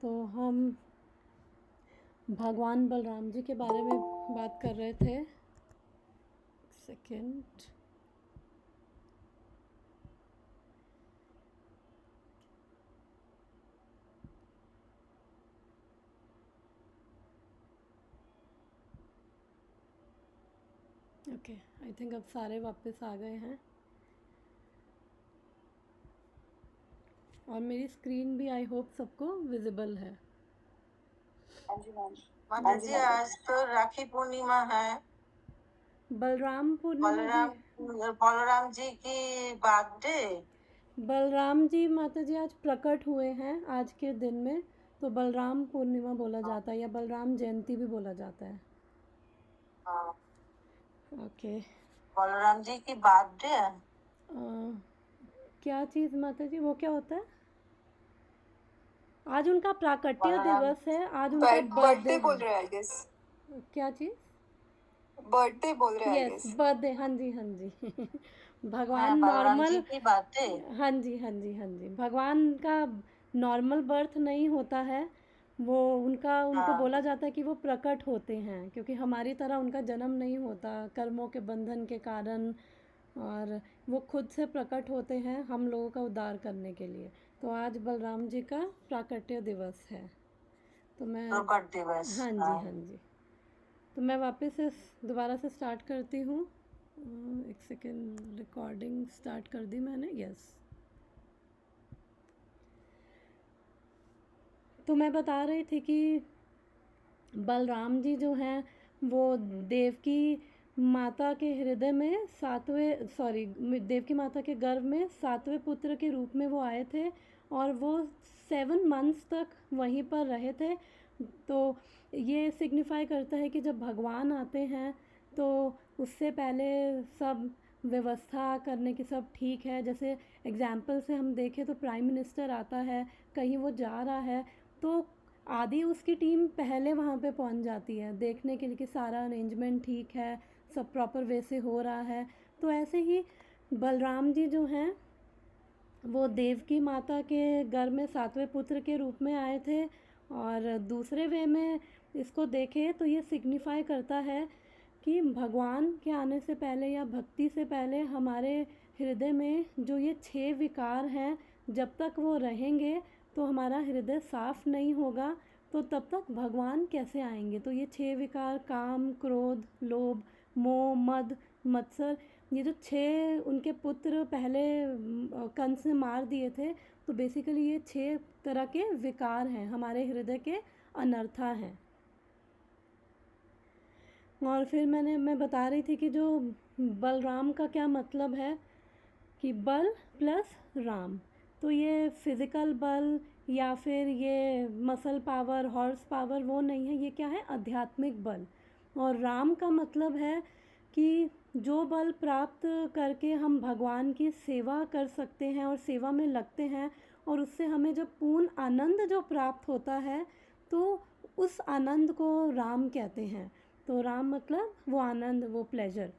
तो हम भगवान बलराम जी के बारे में बात कर रहे थे। सेकंड। ओके, आई थिंक अब सारे वापस आ गए हैं और मेरी स्क्रीन भी आई होप सबको विजिबल है। हाँ जी मैम। हाँ जी, आज तो राखी पूर्णिमा है। बलराम पूर्णिमा बलराम जी की बर्थडे। बलराम जी माता जी आज प्रकट हुए हैं आज के दिन में, तो बलराम पूर्णिमा बोला जाता है या बलराम जयंती भी बोला जाता है। हाँ, ओके। बलराम जी की बर्थडे है। क्या चीज़ माता जी, वो क्या होता है? आज उनका प्राकट्य बलराम दिवस है, आज उनका बर्थडे बोल है। रहे हैं आई गेस। क्या चीज़? बर्थडे बोल रहे हैं आई यस, गेस। बर्थडे। हाँ जी, हाँ जी। भगवान हाँ, बलराम जी नॉर्मल। की बर्थडे। हाँ जी, हाँ जी, हाँ जी। भगवान का नॉर्मल बर्थ नहीं होता है, वो उनको हाँ, बोला जाता है कि वो प्रकट होते हैं, क्योंकि हमारी तरह उनका जन्म नहीं होता कर्मों के बंधन के कारण, और वो खुद से प्रकट होते हैं हम लोगों का उद्धार करने के लिए। तो आज बलराम जी का प्राकट्य दिवस है। तो मैं प्रकट दिवस। हाँ जी, हाँ जी। तो मैं वापस से दोबारा से स्टार्ट करती हूँ। एक सेकेंड, रिकॉर्डिंग स्टार्ट कर दी मैंने। यस। तो मैं बता रही थी कि बलराम जी जो हैं वो देवकी माता के हृदय में देवकी माता के गर्भ में 7वें पुत्र के रूप में वो आए थे, और वो 7 मंथ्स तक वहीं पर रहे थे। तो ये सिग्निफाई करता है कि जब भगवान आते हैं तो उससे पहले सब व्यवस्था करने की सब ठीक है। जैसे एग्जाम्पल से हम देखें तो प्राइम मिनिस्टर आता है, कहीं वो जा रहा है, तो आधी उसकी टीम पहले वहाँ पे पहुँच जाती है देखने के लिए कि सारा अरेंजमेंट ठीक है, सब प्रॉपर वे से हो रहा है। तो ऐसे ही बलराम जी जो हैं वो देवकी माता के गर्भ में 7वें पुत्र के रूप में आए थे। और दूसरे वे में इसको देखें तो ये सिग्निफाई करता है कि भगवान के आने से पहले या भक्ति से पहले हमारे हृदय में जो ये 6 विकार हैं, जब तक वो रहेंगे तो हमारा हृदय साफ नहीं होगा, तो तब तक भगवान कैसे आएंगे। तो ये 6 विकार, काम, क्रोध, लोभ, मोह, मद, मत्सर, ये जो 6 उनके पुत्र पहले कंस ने मार दिए थे, तो बेसिकली ये 6 तरह के विकार हैं, हमारे हृदय के अनर्था हैं। और फिर मैं बता रही थी कि जो बलराम का क्या मतलब है, कि बल प्लस राम, तो ये फिज़िकल बल या फिर ये मसल पावर, हॉर्स पावर, वो नहीं है। ये क्या है? आध्यात्मिक बल। और राम का मतलब है कि जो बल प्राप्त करके हम भगवान की सेवा कर सकते हैं और सेवा में लगते हैं, और उससे हमें जब पूर्ण आनंद जो प्राप्त होता है, तो उस आनंद को राम कहते हैं। तो राम मतलब वो आनंद, वो प्लेजर।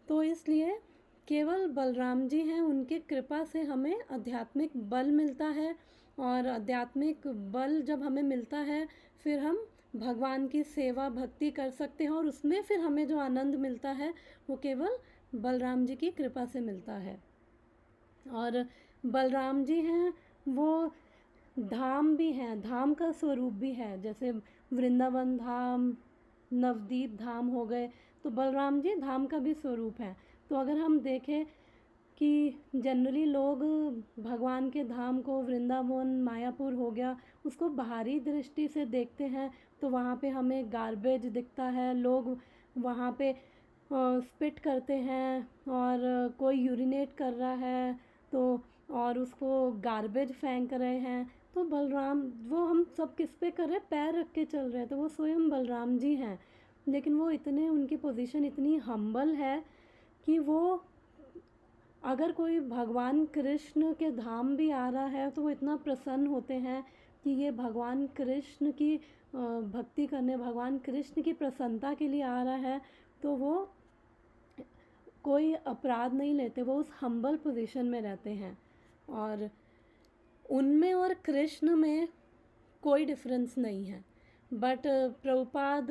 तो इसलिए केवल बलराम जी हैं, उनकी कृपा से हमें आध्यात्मिक बल मिलता है, और आध्यात्मिक बल जब हमें मिलता है फिर हम भगवान की सेवा भक्ति कर सकते हैं, और उसमें फिर हमें जो आनंद मिलता है वो केवल बलराम जी की कृपा से मिलता है। और बलराम जी हैं वो धाम भी हैं, धाम का स्वरूप भी है। जैसे वृंदावन धाम, नवदीप धाम हो गए, तो बलराम जी धाम का भी स्वरूप है। तो अगर हम देखें कि जनरली लोग भगवान के धाम को, वृंदावन, मायापुर हो गया, उसको बाहरी दृष्टि से देखते हैं, तो वहाँ पे हमें गार्बेज दिखता है, लोग वहाँ पे स्पिट करते हैं, और कोई यूरिनेट कर रहा है तो, और उसको गार्बेज फेंक रहे हैं। तो बलराम, वो हम सब किस पे कर रहे हैं? पैर रख के चल रहे हैं, तो वो स्वयं बलराम जी हैं। लेकिन वो इतने, उनकी पोजीशन इतनी हम्बल है कि वो, अगर कोई भगवान कृष्ण के धाम भी आ रहा है तो वो इतना प्रसन्न होते हैं कि ये भगवान कृष्ण की भक्ति करने, भगवान कृष्ण की प्रसन्नता के लिए आ रहा है, तो वो कोई अपराध नहीं लेते, वो उस हम्बल पोजीशन में रहते हैं। और उनमें और कृष्ण में कोई डिफरेंस नहीं है। बट प्रभुपाद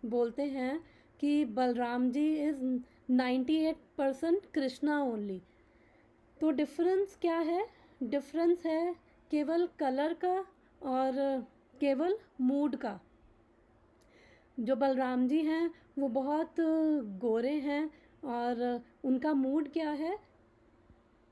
बोलते हैं कि बलराम जी इज़ 98% कृष्णा ओनली। तो डिफरेंस क्या है? डिफरेंस है केवल कलर का और केवल मूड का। जो बलराम जी हैं वो बहुत गोरे हैं और उनका मूड क्या है,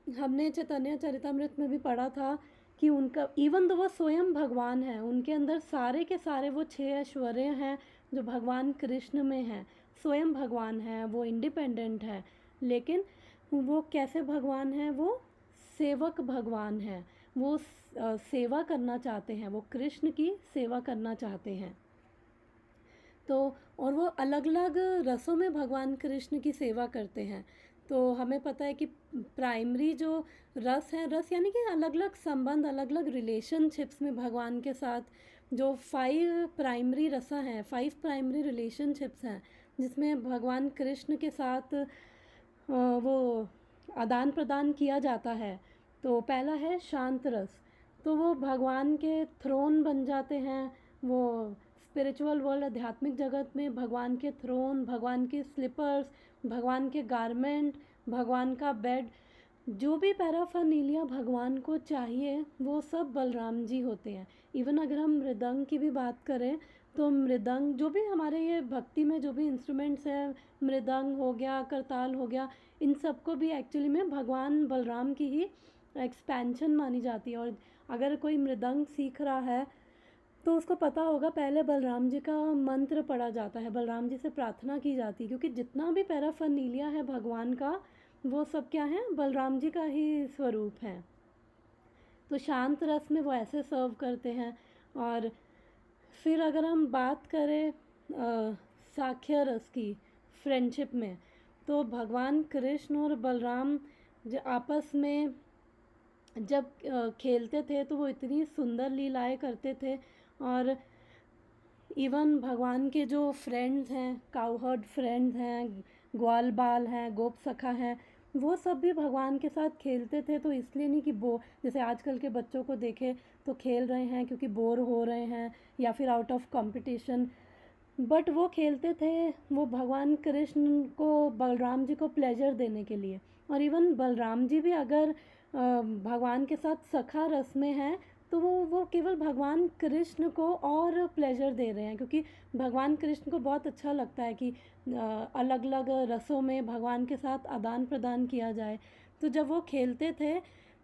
हमने चैतन्य चरितमृत में भी पढ़ा था कि उनका इवन तो वो स्वयं भगवान है, उनके अंदर सारे के सारे वो 6 ऐश्वर्य हैं जो भगवान कृष्ण में हैं। स्वयं भगवान है, वो इंडिपेंडेंट है, लेकिन वो कैसे भगवान हैं? वो सेवक भगवान हैं। वो सेवा करना चाहते हैं, वो कृष्ण की सेवा करना चाहते हैं। तो और वो अलग अलग रसों में भगवान कृष्ण की सेवा करते हैं। तो हमें पता है कि प्राइमरी जो रस है, रस यानी कि अलग अलग संबंध, अलग अलग रिलेशनशिप्स में भगवान के साथ जो 5 प्राइमरी रसा हैं, 5 प्राइमरी रिलेशनशिप्स हैं जिसमें भगवान कृष्ण के साथ वो आदान प्रदान किया जाता है। तो पहला है शांत रस, तो वो भगवान के थ्रोन बन जाते हैं। वो स्पिरिचुअल वर्ल्ड, आध्यात्मिक जगत में भगवान के थ्रोन, भगवान के स्लीपर्स, भगवान के गारमेंट, भगवान का बेड, जो भी पैराफर्नीलिया भगवान को चाहिए वो सब बलराम जी होते हैं। इवन अगर हम मृदंग की भी बात करें तो मृदंग, जो भी हमारे ये भक्ति में जो भी इंस्ट्रूमेंट्स हैं, मृदंग हो गया, करताल हो गया, इन सबको भी एक्चुअली में भगवान बलराम की ही एक्सपेंशन मानी जाती है। और अगर कोई मृदंग सीख रहा है तो उसको पता होगा पहले बलराम जी का मंत्र पढ़ा जाता है, बलराम जी से प्रार्थना की जाती है, क्योंकि जितना भी पैराफर्नीलिया है भगवान का वो सब क्या है? बलराम जी का ही स्वरूप है। तो शांत रस में वो ऐसे सर्व करते हैं। और फिर अगर हम बात करें साख्य रस की, फ्रेंडशिप में, तो भगवान कृष्ण और बलराम आपस में जब खेलते थे तो वो इतनी सुंदर लीलाएं करते थे। और इवन भगवान के जो फ्रेंड्स हैं, काउहर्ड फ्रेंड्स हैं, ग्वाल बाल हैं, गोप सखा हैं, वो सब भी भगवान के साथ खेलते थे। तो इसलिए नहीं कि जैसे आजकल के बच्चों को देखे तो खेल रहे हैं क्योंकि बोर हो रहे हैं या फिर आउट ऑफ कंपटीशन, बट वो खेलते थे वो भगवान कृष्ण को, बलराम जी को प्लेजर देने के लिए। और इवन बलराम जी भी अगर भगवान के साथ सखा रस में हैं तो वो केवल भगवान कृष्ण को और प्लेजर दे रहे हैं, क्योंकि भगवान कृष्ण को बहुत अच्छा लगता है कि अलग अलग रसों में भगवान के साथ आदान प्रदान किया जाए। तो जब वो खेलते थे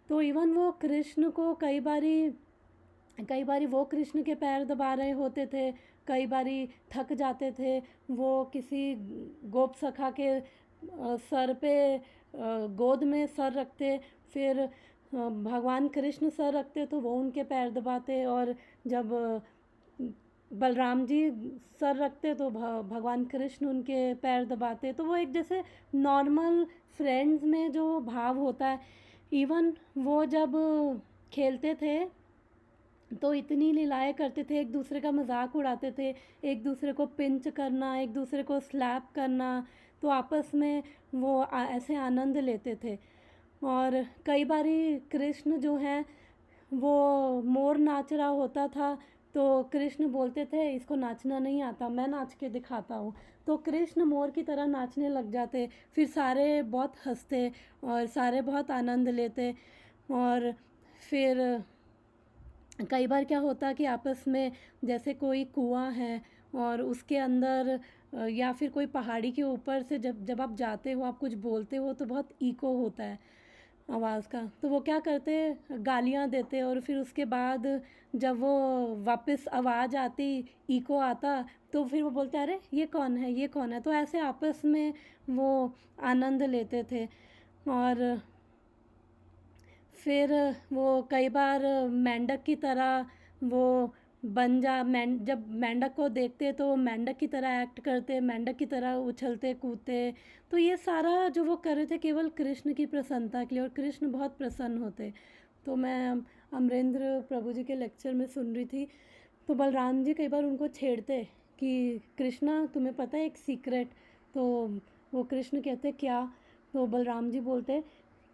तो इवन वो कृष्ण को कई बारी वो कृष्ण के पैर दबा रहे होते थे, कई बारी थक जाते थे, वो किसी गोप सखा के सर पे गोद में सर रखते, फिर भगवान कृष्ण सर रखते तो वो उनके पैर दबाते, और जब बलराम जी सर रखते तो भगवान कृष्ण उनके पैर दबाते। तो वो एक जैसे नॉर्मल फ्रेंड्स में जो भाव होता है, इवन वो जब खेलते थे तो इतनी लीलाएं करते थे, एक दूसरे का मजाक उड़ाते थे, एक दूसरे को पिंच करना, एक दूसरे को स्लैप करना, तो आपस में वो ऐसे आनंद लेते थे। और कई बारी कृष्ण जो हैं वो मोर नाच रहा होता था तो कृष्ण बोलते थे इसको नाचना नहीं आता, मैं नाच के दिखाता हूँ। तो कृष्ण मोर की तरह नाचने लग जाते, फिर सारे बहुत हंसते और सारे बहुत आनंद लेते। और फिर कई बार क्या होता कि आपस में जैसे कोई कुआं है और उसके अंदर या फिर कोई पहाड़ी के ऊपर से जब आप जाते हो, आप कुछ बोलते हो तो बहुत इको होता है आवाज़ का, तो वो क्या करते, गालियाँ देते, और फिर उसके बाद जब वो वापस आवाज़ आती, इको आता, तो फिर वो बोलते अरे ये कौन है, ये कौन है। तो ऐसे आपस में वो आनंद लेते थे। और फिर वो कई बार मेंढक की तरह वो जब मेंढक को देखते तो मेंढक की तरह एक्ट करते, मेंढक की तरह उछलते कूदते। तो ये सारा जो वो कर रहे थे केवल कृष्ण की प्रसन्नता के लिए, और कृष्ण बहुत प्रसन्न होते। तो मैं अमरेंद्र प्रभु जी के लेक्चर में सुन रही थी, तो बलराम जी कई बार उनको छेड़ते कि कृष्णा तुम्हें पता है एक सीक्रेट? तो वो कृष्ण कहते क्या? तो बलराम जी बोलते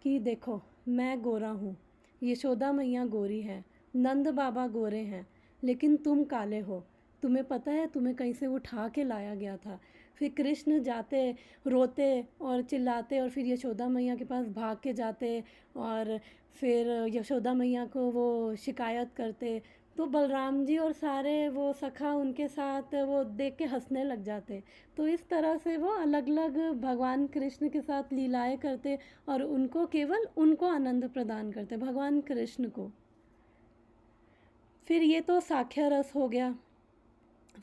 कि देखो मैं गोरा हूँ, यशोदा मैया गोरी है, नंद बाबा गोरे हैं, लेकिन तुम काले हो, तुम्हें पता है तुम्हें कहीं से उठा के लाया गया था। फिर कृष्ण जाते, रोते और चिल्लाते और फिर यशोदा मैया के पास भाग के जाते और फिर यशोदा मैया को वो शिकायत करते। तो बलराम जी और सारे वो सखा उनके साथ वो देख के हंसने लग जाते। तो इस तरह से वो अलग अलग भगवान कृष्ण के साथ लीलाएं करते और उनको केवल उनको आनंद प्रदान करते, भगवान कृष्ण को। फिर ये तो साख्य रस हो गया।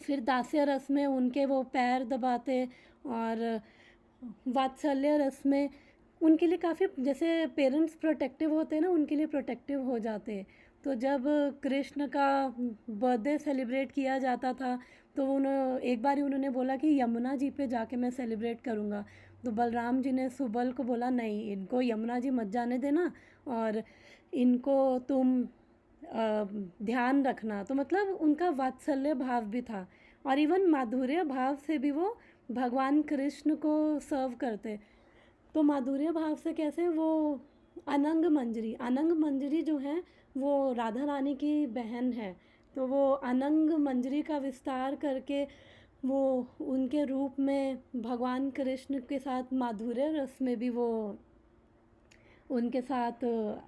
फिर दास्य रस में उनके वो पैर दबाते और वात्सल्य रस में उनके लिए काफ़ी, जैसे पेरेंट्स प्रोटेक्टिव होते हैं ना, उनके लिए प्रोटेक्टिव हो जाते। तो जब कृष्ण का बर्थडे सेलिब्रेट किया जाता था तो उन्होंने एक बार उन्होंने बोला कि यमुना जी पे जाके मैं सेलिब्रेट करूँगा। तो बलराम जी ने सुबल को बोला नहीं, इनको यमुना जी मत जाने देना और इनको तुम ध्यान रखना। तो मतलब उनका वात्सल्य भाव भी था और इवन माधुर्य भाव से भी वो भगवान कृष्ण को सर्व करते। तो माधुर्य भाव से कैसे, वो अनंग मंजरी जो है वो राधा रानी की बहन है। तो वो अनंग मंजरी का विस्तार करके वो उनके रूप में भगवान कृष्ण के साथ माधुर्य रस में भी वो उनके साथ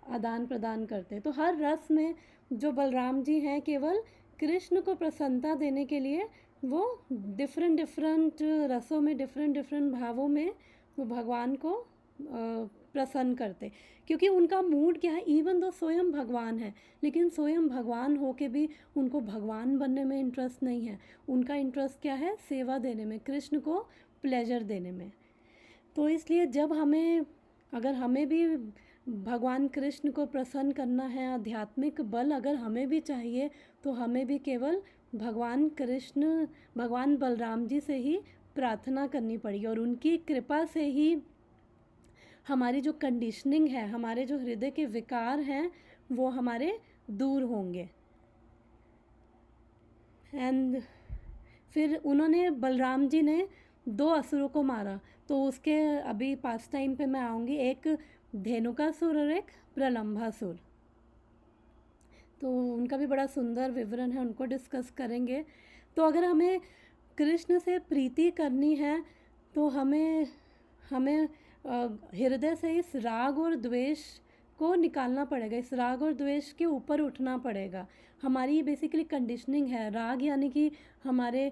आदान प्रदान करते। तो हर रस में जो बलराम जी हैं केवल कृष्ण को प्रसन्नता देने के लिए वो डिफरेंट डिफरेंट रसों में डिफरेंट डिफरेंट भावों में वो भगवान को प्रसन्न करते। क्योंकि उनका मूड क्या है, इवन दो स्वयं भगवान है लेकिन स्वयं भगवान हो के भी उनको भगवान बनने में इंटरेस्ट नहीं है। उनका इंटरेस्ट क्या है, सेवा देने में, कृष्ण को प्लेजर देने में। तो इसलिए जब हमें, अगर हमें भी भगवान कृष्ण को प्रसन्न करना है, आध्यात्मिक बल अगर हमें भी चाहिए, तो हमें भी केवल भगवान कृष्ण, भगवान बलराम जी से ही प्रार्थना करनी पड़ेगी और उनकी कृपा से ही हमारी जो कंडीशनिंग है, हमारे जो हृदय के विकार हैं वो हमारे दूर होंगे। एंड फिर उन्होंने, बलराम जी ने 2 असुरों को मारा। तो उसके अभी पास टाइम पे मैं आऊँगी, एक धेनुकासुर और एक प्रलंभासुर। तो उनका भी बड़ा सुंदर विवरण है, उनको डिस्कस करेंगे। तो अगर हमें कृष्ण से प्रीति करनी है तो हमें हृदय से इस राग और द्वेष को निकालना पड़ेगा, इस राग और द्वेष के ऊपर उठना पड़ेगा। हमारी बेसिकली कंडीशनिंग है। राग यानी कि हमारे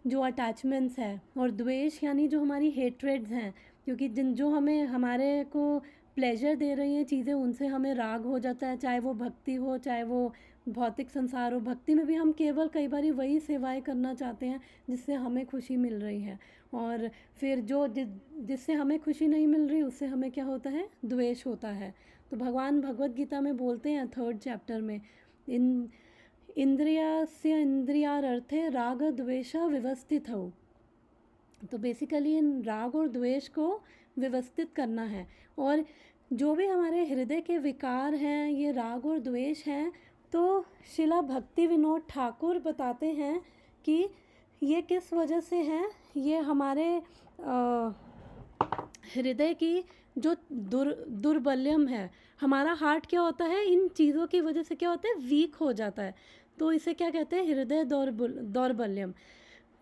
जो अटैचमेंट्स है और द्वेष यानी जो हमारी हेट्रेड्स हैं, क्योंकि जो हमें हमारे को प्लेजर दे रही हैं चीज़ें, उनसे हमें राग हो जाता है, चाहे वो भक्ति हो चाहे वो भौतिक संसार हो। भक्ति में भी हम केवल कई बार वही सेवाएं करना चाहते हैं जिससे हमें खुशी मिल रही है, और फिर जो जिससे हमें खुशी नहीं मिल रही उससे हमें क्या होता है, द्वेष होता है। तो भगवान भगवत गीता में बोलते हैं 3rd चैप्टर में, इंद्रियस्य इंद्रियार्थे राग द्वेष व्यवस्थित हो। तो बेसिकली इन राग और द्वेष को व्यवस्थित करना है। और जो भी हमारे हृदय के विकार हैं ये राग और द्वेष हैं, तो शिला भक्ति विनोद ठाकुर बताते हैं कि ये किस वजह से हैं। ये हमारे हृदय की जो दुर्बल्यम है, हमारा हार्ट क्या होता है, इन चीज़ों की वजह से क्या होता है, वीक हो जाता है। तो इसे क्या कहते हैं, हृदय दौर्बल्यम।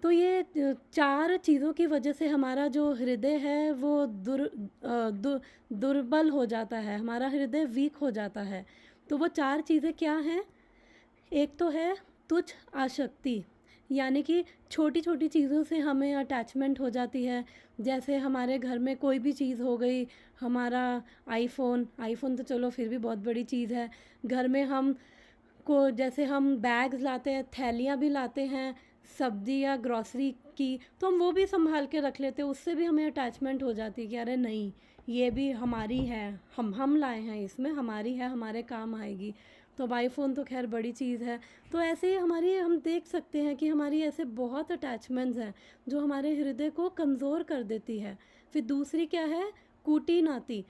तो ये 4 चीज़ों की वजह से हमारा जो हृदय है वो दुर्बल हो जाता है, हमारा हृदय वीक हो जाता है। तो वो 4 चीज़ें क्या हैं, एक तो है तुच्छ आसक्ति, यानी कि छोटी छोटी चीज़ों से हमें अटैचमेंट हो जाती है। जैसे हमारे घर में कोई भी चीज़ हो गई, हमारा आईफोन तो चलो फिर भी बहुत बड़ी चीज़ है। घर में हम को जैसे हम बैग्स लाते हैं, थैलियाँ भी लाते हैं सब्जी या ग्रॉसरी की, तो हम वो भी संभाल के रख लेते हैं, उससे भी हमें अटैचमेंट हो जाती है कि अरे नहीं ये भी हमारी है, हम लाए हैं, इसमें हमारी है, हमारे काम आएगी। तो आईफोन तो खैर बड़ी चीज़ है। तो ऐसे ही हमारी, हम देख सकते हैं कि हमारी ऐसे बहुत अटैचमेंट्स हैं जो हमारे हृदय को कमज़ोर कर देती है। फिर दूसरी क्या है, कूटी नाती।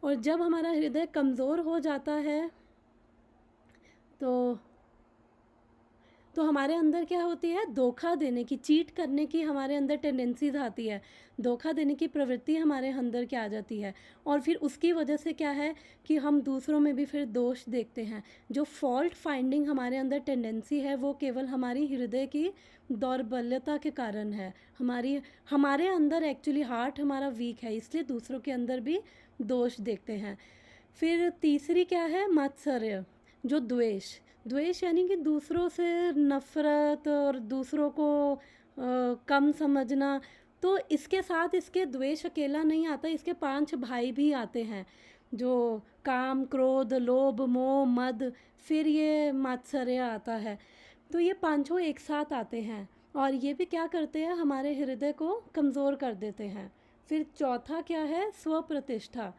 और जब हमारा हृदय कमज़ोर हो जाता है तो तो हमारे अंदर क्या होती है, धोखा देने की, चीट करने की हमारे अंदर टेंडेंसीज आती है, धोखा देने की प्रवृत्ति हमारे अंदर क्या आ जाती है। और फिर उसकी वजह से क्या है कि हम दूसरों में भी फिर दोष देखते हैं। जो फॉल्ट फाइंडिंग हमारे अंदर टेंडेंसी है वो केवल हमारी हृदय की दौर्बल्यता के कारण है। हमारे अंदर एक्चुअली हार्ट हमारा वीक है, इसलिए दूसरों के अंदर भी दोष देखते हैं। फिर तीसरी क्या है, मात्सर्य, जो द्वेष। द्वेष यानी कि दूसरों से नफ़रत और दूसरों को कम समझना। तो इसके साथ इसके द्वेष अकेला नहीं आता, इसके 5 भाई भी आते हैं, जो काम, क्रोध, लोभ, मोह, मद, फिर ये मात्सर्य आता है। तो ये पांचों एक साथ आते हैं और ये भी क्या करते हैं, हमारे हृदय को कमज़ोर कर देते हैं। फिर चौथा क्या है, स्वप्रतिष्ठा,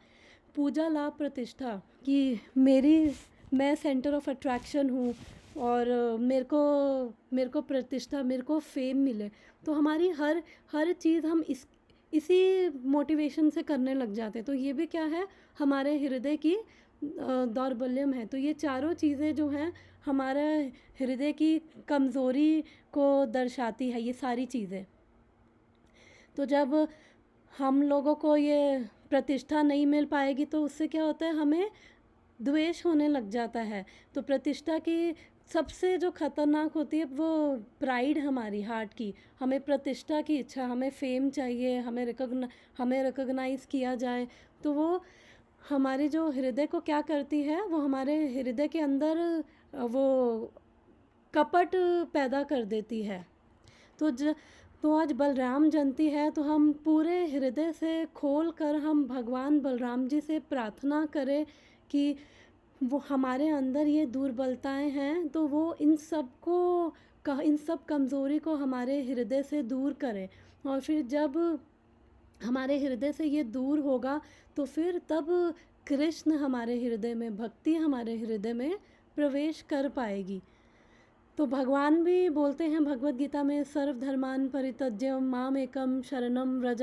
पूजा, लाभ, प्रतिष्ठा, कि मैं सेंटर ऑफ अट्रैक्शन हूँ और मेरे को प्रतिष्ठा, मेरे को फेम मिले। तो हमारी हर चीज़ हम इसी मोटिवेशन से करने लग जाते हैं। तो ये भी क्या है, हमारे हृदय की दौर्बल्यम है। तो ये चारों चीज़ें जो हैं हमारे हृदय की कमज़ोरी को दर्शाती है, ये सारी चीज़ें। तो जब हम लोगों को ये प्रतिष्ठा नहीं मिल पाएगी तो उससे क्या होता है, हमें द्वेष होने लग जाता है। तो प्रतिष्ठा की सबसे जो खतरनाक होती है वो प्राइड, हमारी हार्ट की, हमें प्रतिष्ठा की इच्छा, हमें फेम चाहिए, हमें रिकॉग्नाइज़ किया जाए। तो वो हमारे जो हृदय को क्या करती है, वो हमारे हृदय के अंदर वो कपट पैदा कर देती है। तो आज बलराम जयंती है, तो हम पूरे हृदय से खोल कर हम भगवान बलराम जी से प्रार्थना करें कि वो हमारे अंदर ये दुर्बलताएं हैं तो वो इन सब कमज़ोरी को हमारे हृदय से दूर करें। और फिर जब हमारे हृदय से ये दूर होगा तो फिर तब कृष्ण हमारे हृदय में, भक्ति हमारे हृदय में प्रवेश कर पाएगी। तो भगवान भी बोलते हैं भगवत गीता में, सर्वधर्मान परित्यज्य माम एकम शरणम व्रज,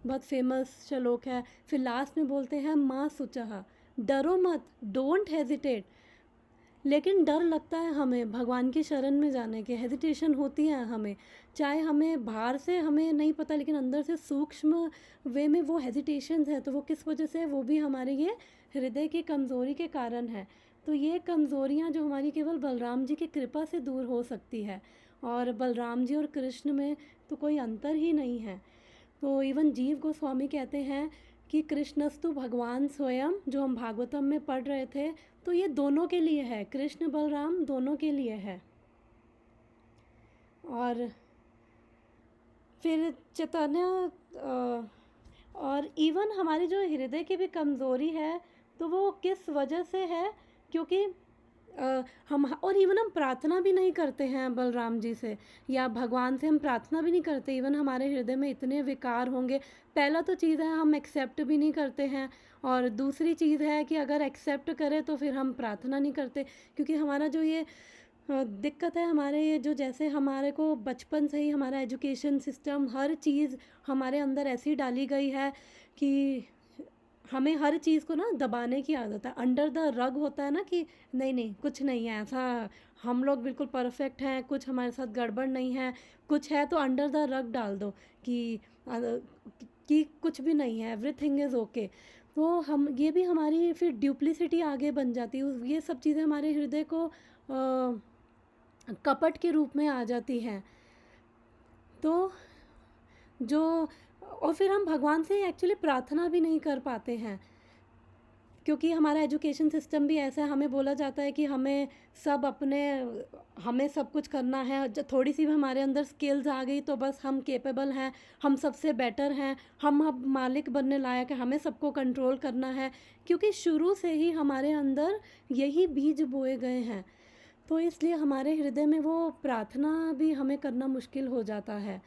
बहुत फेमस श्लोक है। फिर लास्ट में बोलते हैं माँ शुचः, डरो मत, डोंट हेजिटेट। लेकिन डर लगता है हमें भगवान की शरण में जाने के, हेजिटेशन होती है हमें, चाहे हमें बाहर से हमें नहीं पता लेकिन अंदर से सूक्ष्म वे में वो हेजिटेशन है। तो वो किस वजह से, वो भी हमारे ये हृदय की कमज़ोरी के कारण है। तो ये कमज़ोरियाँ जो हमारी केवल बलराम जी की कृपा से दूर हो सकती है, और बलराम जी और कृष्ण में तो कोई अंतर ही नहीं है। तो इवन जीव गोस्वामी कहते हैं कि कृष्णस्तु भगवान स्वयं, जो हम भागवतम में पढ़ रहे थे, तो ये दोनों के लिए है, कृष्ण बलराम दोनों के लिए है। और फिर चैतन्य, और इवन हमारी जो हृदय की भी कमज़ोरी है तो वो किस वजह से है, क्योंकि हम प्रार्थना भी नहीं करते हैं बलराम जी से, या भगवान से हम प्रार्थना भी नहीं करते। इवन हमारे हृदय में इतने विकार होंगे। पहला तो चीज़ है, हम एक्सेप्ट भी नहीं करते हैं, और दूसरी चीज़ है कि अगर एक्सेप्ट करें तो फिर हम प्रार्थना नहीं करते, क्योंकि हमारा जो ये दिक्कत है, हमारे ये जो, जैसे हमारे को बचपन से ही हमारा एजुकेशन सिस्टम, हर चीज़ हमारे अंदर ऐसी डाली गई है कि हमें हर चीज़ को ना दबाने की आदत है, अंडर द रग होता है ना, कि नहीं कुछ नहीं है ऐसा, हम लोग बिल्कुल परफेक्ट हैं, कुछ हमारे साथ गड़बड़ नहीं है, कुछ है तो अंडर द रग डाल दो कि कुछ भी नहीं है, एवरीथिंग इज़ ओके। तो हम ये भी हमारी फिर ड्यूप्लिसिटी आगे बन जाती है, ये सब चीज़ें हमारे हृदय को कपट के रूप में आ जाती हैं। तो जो, और फिर हम भगवान से एक्चुअली प्रार्थना भी नहीं कर पाते हैं, क्योंकि हमारा एजुकेशन सिस्टम भी ऐसा है, हमें बोला जाता है कि हमें सब कुछ करना है, जब थोड़ी सी भी हमारे अंदर स्किल्स आ गई तो बस हम केपेबल हैं, हम सबसे बेटर हैं, हम अब मालिक बनने लायक है, हमें सबको कंट्रोल करना है, क्योंकि शुरू से ही हमारे अंदर यही बीज बोए गए हैं। तो इसलिए हमारे हृदय में वो प्रार्थना भी हमें करना मुश्किल हो जाता है।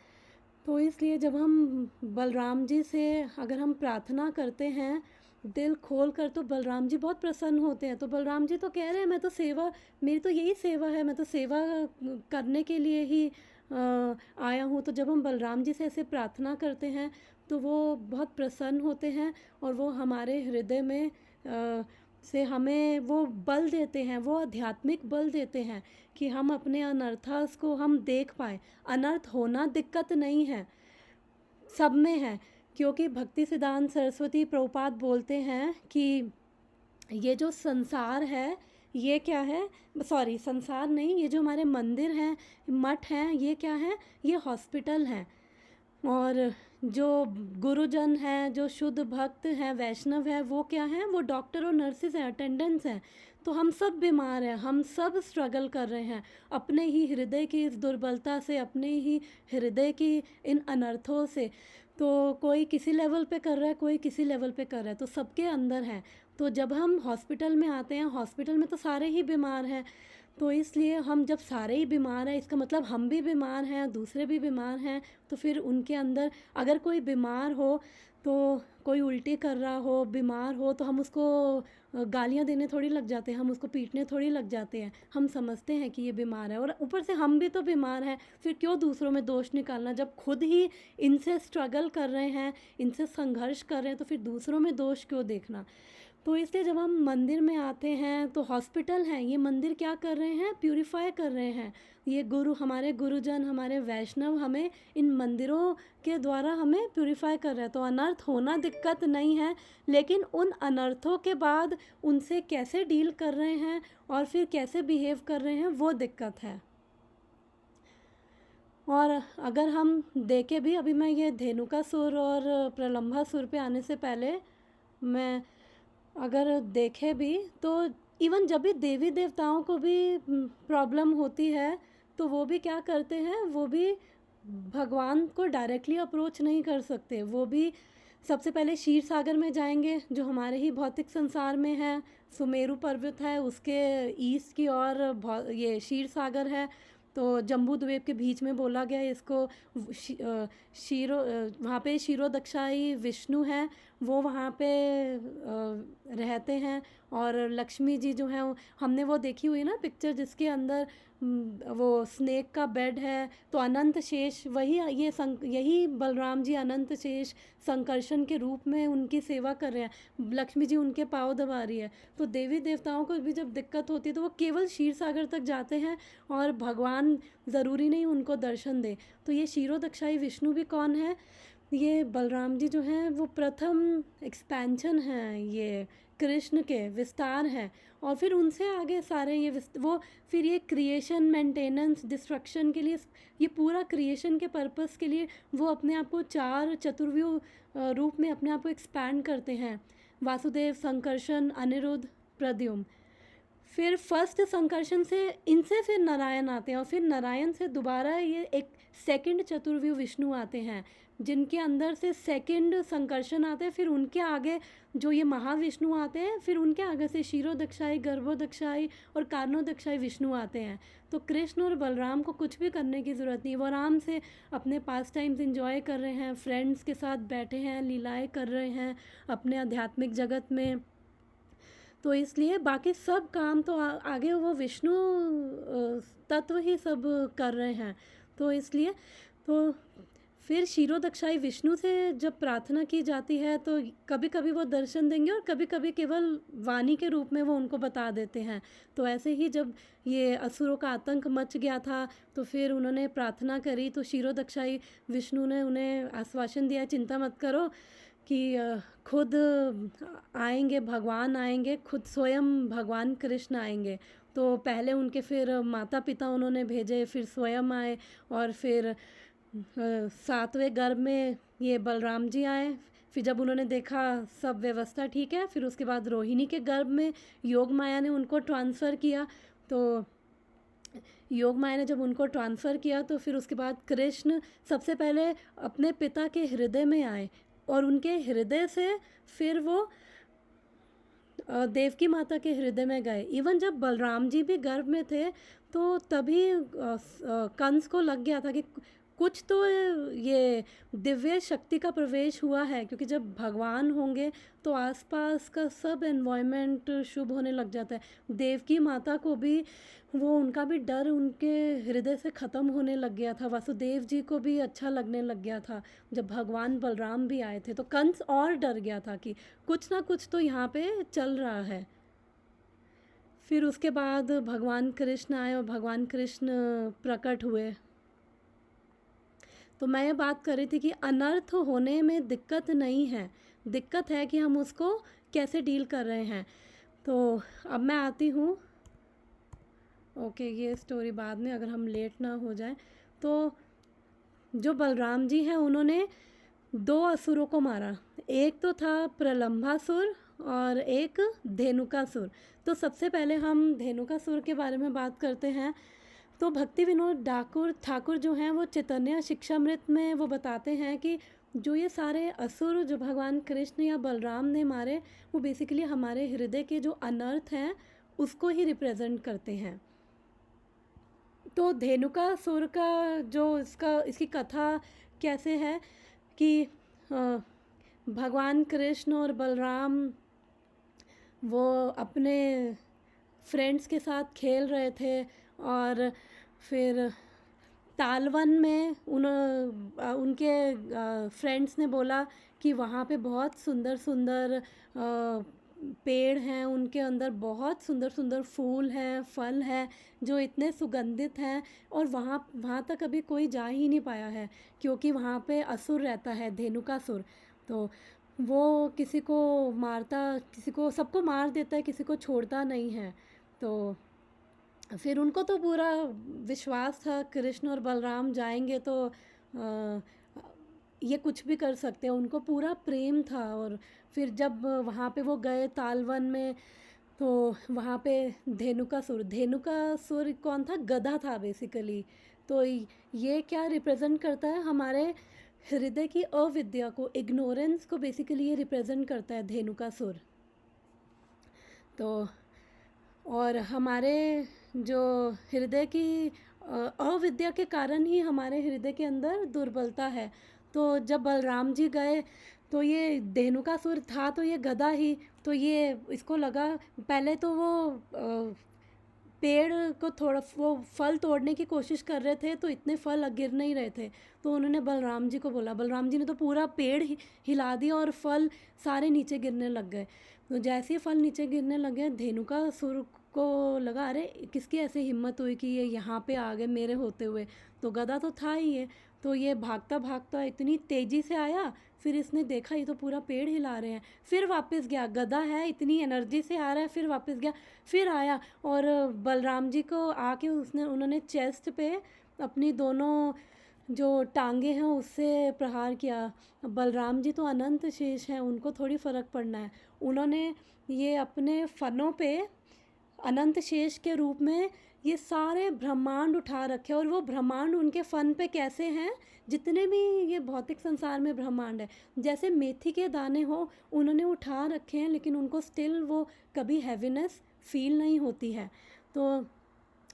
तो इसलिए जब हम बलराम जी से अगर हम प्रार्थना करते हैं दिल खोल कर, तो बलराम जी बहुत प्रसन्न होते हैं। तो बलराम जी तो कह रहे हैं, मैं तो सेवा, मेरी तो यही सेवा है, मैं तो सेवा करने के लिए ही आया हूँ। तो जब हम बलराम जी से ऐसे प्रार्थना करते हैं तो वो बहुत प्रसन्न होते हैं और वो हमारे हृदय में से हमें वो बल देते हैं, वो आध्यात्मिक बल देते हैं कि हम अपने अनर्थास को हम देख पाएँ। अनर्थ होना दिक्कत नहीं है, सब में है, क्योंकि भक्ति सिद्धांत सरस्वती प्रभुपाद बोलते हैं कि ये जो संसार है ये क्या है, सॉरी संसार नहीं, ये जो हमारे मंदिर हैं, मठ हैं, ये क्या है, ये हॉस्पिटल हैं। और जो गुरुजन हैं, जो शुद्ध भक्त हैं, वैष्णव हैं, वो क्या हैं, वो डॉक्टर और नर्सेस हैं, अटेंडेंट्स हैं। तो हम सब बीमार हैं, हम सब स्ट्रगल कर रहे हैं अपने ही हृदय की इस दुर्बलता से, अपने ही हृदय की इन अनर्थों से। तो कोई किसी लेवल पे कर रहा है, कोई किसी लेवल पे कर रहा है, तो सबके अंदर है। तो जब हम हॉस्पिटल में आते हैं, हॉस्पिटल में तो सारे ही बीमार हैं, तो इसलिए हम जब सारे ही बीमार हैं, इसका मतलब हम भी बीमार हैं, दूसरे भी बीमार हैं, तो फिर उनके अंदर अगर कोई बीमार हो, तो कोई उल्टी कर रहा हो, बीमार हो, तो हम उसको गालियाँ देने थोड़ी लग जाते हैं, हम उसको पीटने थोड़ी लग जाते हैं। हम समझते हैं कि ये बीमार है, और ऊपर से हम भी तो बीमार हैं, फिर क्यों दूसरों में दोष निकालना, जब खुद ही इनसे स्ट्रगल कर रहे हैं, इनसे संघर्ष कर रहे हैं, तो फिर दूसरों में दोष क्यों देखना। तो इसलिए जब हम मंदिर में आते हैं, तो हॉस्पिटल हैं, ये मंदिर क्या कर रहे हैं, प्यूरिफाई कर रहे हैं। ये गुरु, हमारे गुरुजन, हमारे वैष्णव हमें इन मंदिरों के द्वारा हमें प्यूरिफाई कर रहे हैं। तो अनर्थ होना दिक्कत नहीं है, लेकिन उन अनर्थों के बाद उनसे कैसे डील कर रहे हैं और फिर कैसे बिहेव कर रहे हैं, वो दिक्कत है। और अगर हम देखें भी, अभी मैं ये धेनुकासुर और प्रलंबासुर पे आने से पहले मैं अगर देखें भी, तो इवन जब भी देवी देवताओं को भी प्रॉब्लम होती है, तो वो भी क्या करते हैं, वो भी भगवान को डायरेक्टली अप्रोच नहीं कर सकते। वो भी सबसे पहले क्षीर सागर में जाएंगे, जो हमारे ही भौतिक संसार में है। सुमेरु पर्वत है, उसके ईस्ट की ओर ये क्षीर सागर है। तो जम्बू द्वीप के बीच में बोला गया है इसको। वहाँ पे क्षीरोदक्षाई विष्णु हैं, वो वहाँ पे रहते हैं। और लक्ष्मी जी जो हैं, हमने वो देखी हुई ना पिक्चर, जिसके अंदर वो स्नेक का बेड है। तो अनंत शेष वही, यही बलराम जी अनंत शेष संकर्षण के रूप में उनकी सेवा कर रहे हैं। लक्ष्मी जी उनके पाँव दबा रही है। तो देवी देवताओं को भी जब दिक्कत होती है, तो वो केवल क्षीर सागर तक जाते हैं, और भगवान ज़रूरी नहीं उनको दर्शन दे। तो ये क्षीरोदक्षाई विष्णु भी कौन है, ये बलराम जी जो हैं, वो प्रथम एक्सपेंशन हैं, ये कृष्ण के विस्तार हैं। और फिर उनसे आगे सारे ये वो फिर ये क्रिएशन, मेंटेनेंस, डिस्ट्रक्शन के लिए, ये पूरा क्रिएशन के पर्पस के लिए वो अपने आप को चार चतुर्व्यूह रूप में अपने आप को एक्सपैंड करते हैं। वासुदेव, संकर्षण, अनिरुद्ध, प्रद्युम्न। फिर फर्स्ट संकर्षण से इनसे फिर नारायण आते हैं, और फिर नारायण से दोबारा ये एक सेकंड चतुर्व्यूह विष्णु आते हैं, जिनके अंदर से सेकंड संकर्षण आते हैं। फिर उनके आगे जो ये महाविष्णु आते हैं, फिर उनके आगे से क्षीरोदक्षाई, गर्भोदक्षाई और कारणोदक्षाई विष्णु आते हैं। तो कृष्ण और बलराम को कुछ भी करने की ज़रूरत नहीं, वो आराम से अपने पास टाइम्स इंजॉय कर रहे हैं, फ्रेंड्स के साथ बैठे हैं, लीलाएँ कर रहे हैं अपने आध्यात्मिक जगत में। तो इसलिए बाकी सब काम तो आगे वो विष्णु तत्व ही सब कर रहे हैं। तो इसलिए तो फिर क्षीरोदक्षाई विष्णु से जब प्रार्थना की जाती है, तो कभी कभी वो दर्शन देंगे, और कभी कभी केवल वाणी के रूप में वो उनको बता देते हैं। तो ऐसे ही जब ये असुरों का आतंक मच गया था, तो फिर उन्होंने प्रार्थना करी, तो क्षीरोदक्षाई विष्णु ने उन्हें आश्वासन दिया, चिंता मत करो कि खुद आएंगे, भगवान आएंगे, खुद स्वयं भगवान कृष्ण आएंगे। तो पहले उनके फिर माता पिता उन्होंने भेजे, फिर स्वयं आए, और फिर सातवें गर्भ में ये बलराम जी आए। फिर जब उन्होंने देखा सब व्यवस्था ठीक है, फिर उसके बाद रोहिणी के गर्भ में योग माया ने उनको ट्रांसफ़र किया। तो योग माया ने जब उनको ट्रांसफ़र किया, तो फिर उसके बाद कृष्ण सबसे पहले अपने पिता के हृदय में आए, और उनके हृदय से फिर वो देवकी माता के हृदय में गए। इवन जब बलराम जी भी गर्भ में थे, तो तभी कंस को लग गया था कि कुछ तो ये दिव्य शक्ति का प्रवेश हुआ है, क्योंकि जब भगवान होंगे तो आसपास का सब एनवायरनमेंट शुभ होने लग जाता है। देवकी माता को भी वो, उनका भी डर उनके हृदय से ख़त्म होने लग गया था। वासुदेव जी को भी अच्छा लगने लग गया था जब भगवान बलराम भी आए थे। तो कंस और डर गया था कि कुछ ना कुछ तो यहाँ पे चल रहा है। फिर उसके बाद भगवान कृष्ण आए और भगवान कृष्ण प्रकट हुए। तो मैं ये बात कर रही थी कि अनर्थ होने में दिक्कत नहीं है, दिक्कत है कि हम उसको कैसे डील कर रहे हैं। तो अब मैं आती हूँ, ओके, ये स्टोरी बाद में अगर हम लेट ना हो जाए। तो जो बलराम जी हैं उन्होंने 2 असुरों को मारा, एक तो था प्रलंबासुर और एक धेनुकासुर। तो सबसे पहले हम धेनुकासुर के बारे में बात करते हैं। तो भक्ति विनोद ठाकुर जो हैं वो चैतन्य शिक्षामृत में वो बताते हैं कि जो ये सारे असुर जो भगवान कृष्ण या बलराम ने मारे, वो बेसिकली हमारे हृदय के जो अनर्थ हैं उसको ही रिप्रेजेंट करते हैं। तो धेनुकासुर का जो इसकी कथा कैसे है कि भगवान कृष्ण और बलराम वो अपने फ्रेंड्स के साथ खेल रहे थे और फिर तालवन में उनके फ्रेंड्स ने बोला कि वहाँ पे बहुत सुंदर सुंदर पेड़ हैं, उनके अंदर बहुत सुंदर सुंदर फूल हैं, फल हैं जो इतने सुगंधित हैं और वहाँ तक अभी कोई जा ही नहीं पाया है क्योंकि वहाँ पे असुर रहता है, धेनुकासुर। तो वो किसी को मारता, सबको मार देता है, किसी को छोड़ता नहीं है। तो फिर उनको तो पूरा विश्वास था कृष्ण और बलराम जाएंगे तो ये कुछ भी कर सकते हैं, उनको पूरा प्रेम था। और फिर जब वहाँ पे वो गए तालवन में तो वहाँ पे धेनुकासुर कौन था? गधा था बेसिकली। तो ये क्या रिप्रेजेंट करता है? हमारे हृदय की अविद्या को, इग्नोरेंस को बेसिकली ये रिप्रेजेंट करता है धेनुकासुर। तो और हमारे जो हृदय की अविद्या के कारण ही हमारे हृदय के अंदर दुर्बलता है। तो जब बलराम जी गए तो ये धेनुकासुर था तो ये गधा ही, तो ये इसको लगा, पहले तो वो पेड़ को थोड़ा वो फल तोड़ने की कोशिश कर रहे थे तो इतने फल गिर नहीं रहे थे। तो उन्होंने बलराम जी को बोला, बलराम जी ने तो पूरा पेड़ हिला दिया और फल सारे नीचे गिरने लग गए। तो जैसे ही फल नीचे गिरने लगे धेनुकासुर को लगा अरे किसकी ऐसे हिम्मत हुई कि ये यहाँ पे आ गए मेरे होते हुए। तो गधा तो था ही ये, तो ये भागता भागता इतनी तेज़ी से आया, फिर इसने देखा ये तो पूरा पेड़ हिला रहे हैं, फिर वापस गया, गधा है इतनी एनर्जी से आ रहा है, फिर वापस गया, फिर आया और बलराम जी को आके उन्होंने चेस्ट पे अपनी दोनों जो टांगे हैं उससे प्रहार किया। बलराम जी तो अनंत शेष हैं, उनको थोड़ी फ़र्क पड़ना है। उन्होंने ये अपने फनों पे अनंत शेष के रूप में ये सारे ब्रह्मांड उठा रखे और वो ब्रह्मांड उनके फन पे कैसे हैं, जितने भी ये भौतिक संसार में ब्रह्मांड है जैसे मेथी के दाने हो उन्होंने उठा रखे हैं, लेकिन उनको स्टिल वो कभी हैवीनेस फील नहीं होती है। तो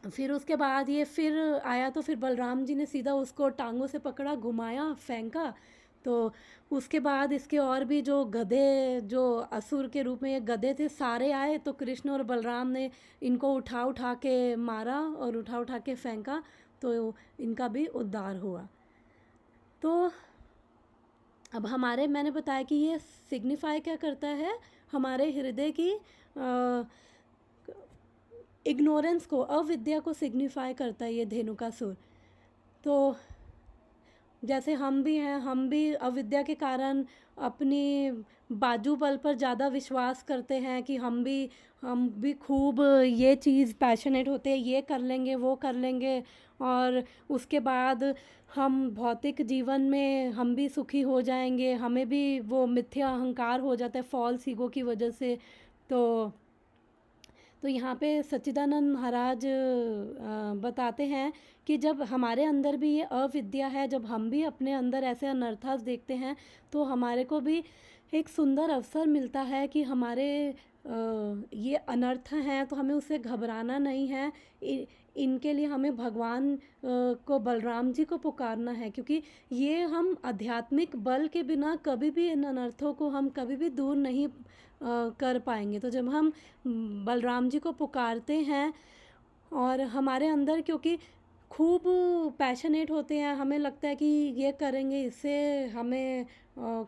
फिर उसके बाद ये फिर आया तो फिर बलराम जी ने सीधा उसको टांगों से पकड़ा, घुमाया, फेंका। तो उसके बाद इसके और भी जो गधे, जो असुर के रूप में ये गधे थे, सारे आए तो कृष्ण और बलराम ने इनको उठा उठा के मारा और उठा उठा के फेंका, तो इनका भी उद्धार हुआ। तो अब मैंने बताया कि ये सिग्निफाई क्या करता है, हमारे हृदय की इग्नोरेंस को, अविद्या को सिग्निफाई करता है ये धेनुकासुर। तो जैसे हम भी हैं, हम भी अविद्या के कारण अपनी बाजू बल पर ज़्यादा विश्वास करते हैं कि हम भी खूब ये चीज़ पैशनेट होते हैं, ये कर लेंगे, वो कर लेंगे, और उसके बाद हम भौतिक जीवन में हम भी सुखी हो जाएंगे, हमें भी वो मिथ्या अहंकार हो जाता है फॉल्स ईगो की वजह से। तो यहाँ पे सच्चिदानंद महाराज बताते हैं कि जब हमारे अंदर भी ये अविद्या है, जब हम भी अपने अंदर ऐसे अनर्थास देखते हैं तो हमारे को भी एक सुंदर अवसर मिलता है कि हमारे ये अनर्थ हैं तो हमें उससे घबराना नहीं है। इनके लिए हमें भगवान को, बलराम जी को पुकारना है, क्योंकि ये हम आध्यात्मिक बल के बिना कभी भी इन अनर्थों को हम कभी भी दूर नहीं कर पाएंगे। तो जब हम बलराम जी को पुकारते हैं और हमारे अंदर क्योंकि खूब पैशनेट होते हैं, हमें लगता है कि ये करेंगे इससे हमें